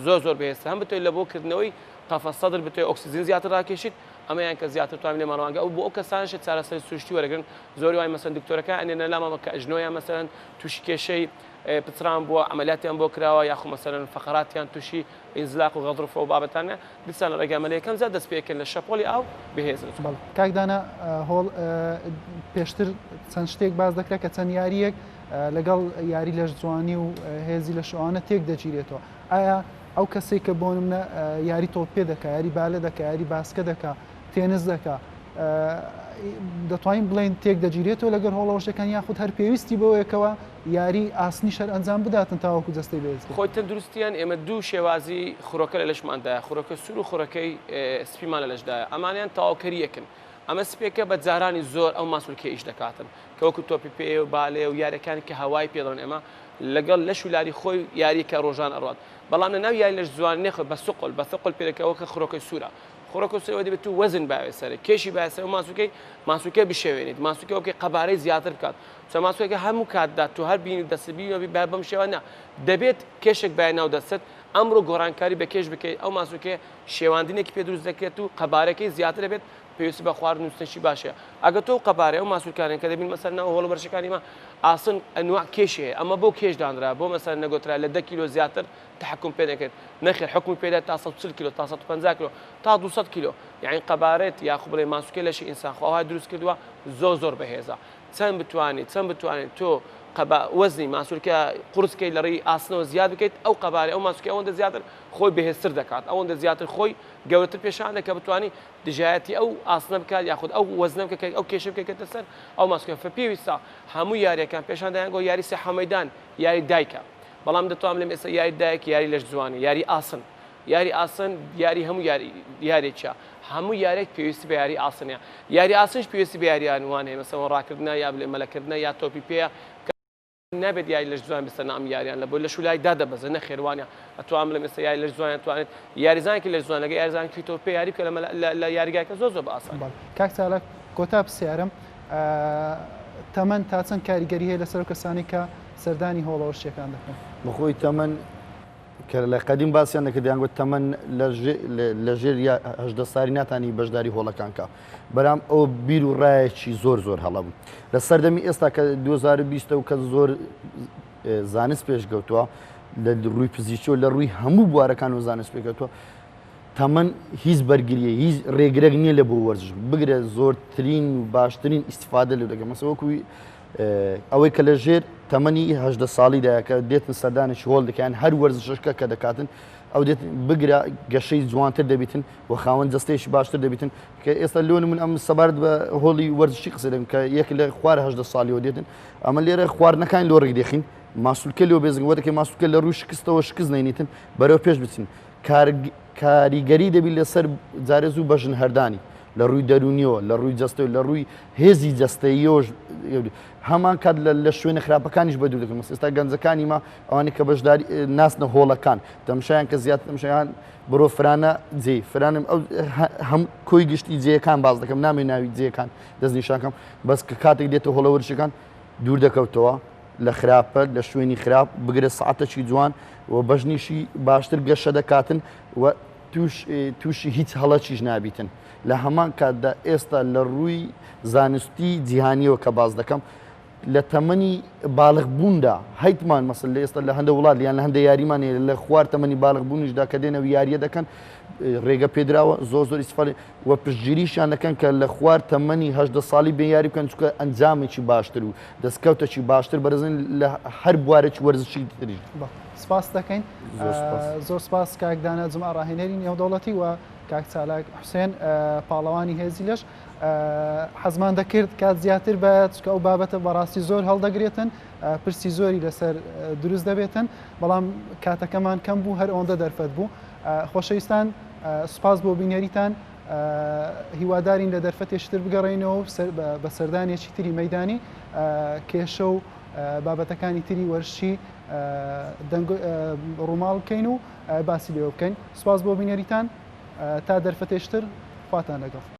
زۆر بەهێزتر هەم بتەوێت لە بۆکردنەوەی قەفە سەدر بتەوێت ئۆکسیجین زیاتر ڕاکێشیت ئەمەیان کە زیاتر توانین لێ مەڵەوانگە ئەو بۆ ئەو کەسانشت چارەسەری سروشتی وەرەگرن زۆری وای مەسەن دکتۆرەکە ئەنێنە لامەمە کە ئەژنۆیان مەسەرەن تووشی کێشەی پچران بووە ئەمەلیاتیان بۆ کراوە یاخو مەسەرەن فەقەراتیان تووشی ئینزلاق و غەضروف و بابەتانە دیسان لە ڕێگە ئەمەلیەکەم زیاد دەست پێکەن لە شەپۆلی ئاو بەهێزن کاکدانە هۆڵ پێشتر چەند شتێک باز دەکرێت کە چەند یاریەک لەگەڵ یاری لەش جوانی و هێزی لە شەوانە تێک دەگیرێتەوە ئایا ئەو کەسێک کە بۆ نمونە یاری تۆپ پێ دەکا یاری بالە دەکا یاری باسکە دەکا تێنس دەکا دەتوانین بڵێن تێک دەگیرێتەوە لەگەر هۆڵەوەشەکان یاخود هەر پێویستی بەوەیەکەوە یاری ئاسنی شەر ئەنجام بداتن تاوەکو دەستەی بێت خۆی تەندروستیان ئێمە دوو شێوازی خوڕەکە لە لەشماندایە خوڕەکە سوور و خوڕەکەی سپیمان لە لەشدایە ئەمانیان تاواکەری یەکن ئەمە سپێکە بە جارانی زۆر ئەو ماسوولکە ئیش دەکاتن کە وەکو تۆپی پێ و بالێ و یاریەکانی کە هەوای پێدەڵن ئێمە لەگەڵ لەش و لاری خۆی یاریکە ڕۆژان ئەڕات بەڵام لە ناو یاری لەش جوان نێخ بە سوقل پێدەکەوە کە خوڕەکەی سوورە خوڕەکە سوورەوە دەبێت تو وەزن باوێ سەرە کێشی باوێ و ماسوولکەی بشێوێنیت ماسوولکە وەکەی قەبارەی زیاتر بکات چە ماسوولکە هەموو کاتدا تو هەر بینی دەسەبی بەم شێوانە دەبێت کێشێک بای ناو دەست ئەمڕۆ گۆڕانکاری بە کێش بکەیت ئەو ماسوولکە شێواندنێکی پێ دروست دەکرێت و قەبارەکەی زیاتر دەبێت پێویستی بە خواردن نووسشی باشە ئەگە تۆ قەبارەی ئەو ماسوولکانێک کە دەبین مەسەر ناو هۆڵە بەرشەکانی مە ئاسن ئەنواع کێشی هەیە ئەمە بۆ کێش دانرا بۆ مەسەر نەگۆترا لە 10 کیلۆ زیاتر تحکم پێ دەکرێت نەخێر حکومی پێدا تا 140 کیلۆ تا 150 کیلۆ تا 200 کیلۆ یعنی قەبارەت یاخو بڵێ ماسوولکە لەشی ئینسان خۆهای دروست کردووە زۆر بەهێزە چەند بتوانیت تۆ وەزنی ماسوولکە قورسکەی لە ڕێی ئاسنەوە زیاد بکەیت ئەو قەبارەی ئەو ماسوولکە ئەوەندە زیاتر خۆی بەهێزتر دەکات ئەوەندە زیاتر خۆی گەورەتر پێشان دەکە بتوانی دژایەتی ئەو ئاسنە بکات یاخود ئەو وەزنە بکە ئەو کێشە بکەیتە سەر ئەو ماسوولکە پێویستە هەموو یاریەکان پێشان دەیانگۆ یاری سێحە مەیدان یاری دایکە بەڵام دەتوانم لێم ئێستا یاری دایک یاری لەش جوانی یاری ئاسن یاری هەموو یاریێکە هەموو یارێک پێویستی بە یاری ئاسنە یاری ئاسنش پێویستی بە یاریان وانەیە مەسەڵەن ڕاکردنە یا بڵێ مەلەکردنە یا تۆپی پێە نابێت یاری لەش جوان بستە نام یاریان لە بۆ لە شولای دادەبەزە نەخێوانە ئەتوانم لە ئێستا یاری لەش جوان توانێت یاریزانکی لەش جوان لەگە یاریزانکی تۆ پێ یاری بکە لە یاریگایکە زۆر بە ئاسان کاک چالاک کۆتا پرسیارم تەمەەن تا چەند کاریگەری هەیە لەسەر کەسانی کە سەردانی هۆڵەوەشتەکان دەکەن بەخۆی تەمەەن کە لە قەدیم باسییان دەکە دەیانگوت تەمەەن لە ژێر هەژدە ساری ناتانی بەشداری هۆڵەکانکە بەرام ئەو بیر و ڕایەکی زۆر هەڵە بوو لە سەردەمی ئێستا کە 2020 و کە زۆر زانست پێشگەوتووە لە ڕووی پزیشکی و لە ڕووی هەموو بوارەکان و زانست پێکەوتووە تەمەەن هیچ بەرگریە هیچ ڕێگرێک نییە لە بۆ وەرزش بگرێت زۆرترین و باشترین ئیسیفادە لێ دەکەم مەسەوەکوی ئەوەی کە لە ژێر تەمەنی هەژدە ساڵیدایە کە دێتن سەردانێکی هۆڵ دەکەیان هەر وەرزشەکە کە دەکاتن ئەو دێت بگرە گەشەی جوانتر دەبیتن و خاوەن جستەیەکی باشتر دەبیتن کە ئێستا لۆن من ئەم سەبارەت بە هۆڵی وەرزشی قسە دەکەم کە یەک لە خوار هەژدە ساڵیەوە دێتن ئەمە لێرە خواردنەکان لۆ ڕێک دەخین ماسوولکە لێو بێزن وەدەکەی ماسوولکە لە ڕووی شکستەوە شکست نەینیتن بەرەو پێش بچین کاریگەری دەبی لەسەر جارێز و بەژن هەردانی لە ڕووی دەرونیەوە لە ڕووی جەستەوە لە ڕووی هێزی جەستەیەوە هەمان کات لە شوێنە خراپەکانیش بەدوو دەکەم ئێستا گەنجەکانی ما ئەوانەی کە بەشداری ناسنە هۆڵەکان تەمشایان کە زیاتر تەمشایان بڕۆ فرانە جێ فرانم ئەو هەم کۆی گشتی جێیەکان باز دەکەم نامێ ناوی جێیەکان دەستنیشانکەم بەس کە کاتێک دێتە هۆڵە وەرزشەکان دوور دەکەوتەوە لە خراپە لە شوێنی خراپ بگرە سەعاتێکی جوان و بەژنیشی باشتر گەشە دەکاتن و تووشی هیچ هەڵەکیش نابیتن لە هەمان کاتدا ئێستا لە ڕووی زانستی جیهانیەوە کە باز دەکەم لە تەمەنی باڵغ بووندا هەیتمان مەسل لە ئێستا لە هەندە وڵات یان لە هەندە یاریمانێ لە خوار تەمەنی باڵغ بوونیشدا کە دێنەوە یاریە دەکەن ڕێگە پێدراوە زۆر ئیسفادە وە پشتگیریشیان دەکەن کە لە خوار تەمەنی 18 ساڵی بێ یاری بکەن چکە ئەنجامێکی باشتر و دەستکەوتەکی باشتر بەرزن لە هەر بوارێکی وەرزشی تریش. سپاس دەکەین زۆر سپاس کاکدانە جمع ڕاهێنەری نێودەوڵەتی و کاک چالاک حوسێن پاڵەوانی هێزی لەش حەزمان دەکرد کات زیاتر بە چکە ئەو بابەتە بەڕاستی زۆر هەڵدەگرێتن پرسی زۆری لەسەر دروست دەبێتن بەڵام کاتەکەمان کەم بوو هەر ئەوەندە دەرفەت بوو خۆشەویستان سوپاس بۆ بینەریتان هیوادارین لە دەرفەتێشتر بگەڕێنەوە بە سەردانێکی تری مەیدانی کێشە و بابەتەکانی تری وەرشی ڕووماڵ بکەین و باسی لێوە بکەین سوپاس بۆ بینەریتان تا دەرفەتێشتر خواتان لەگەڵ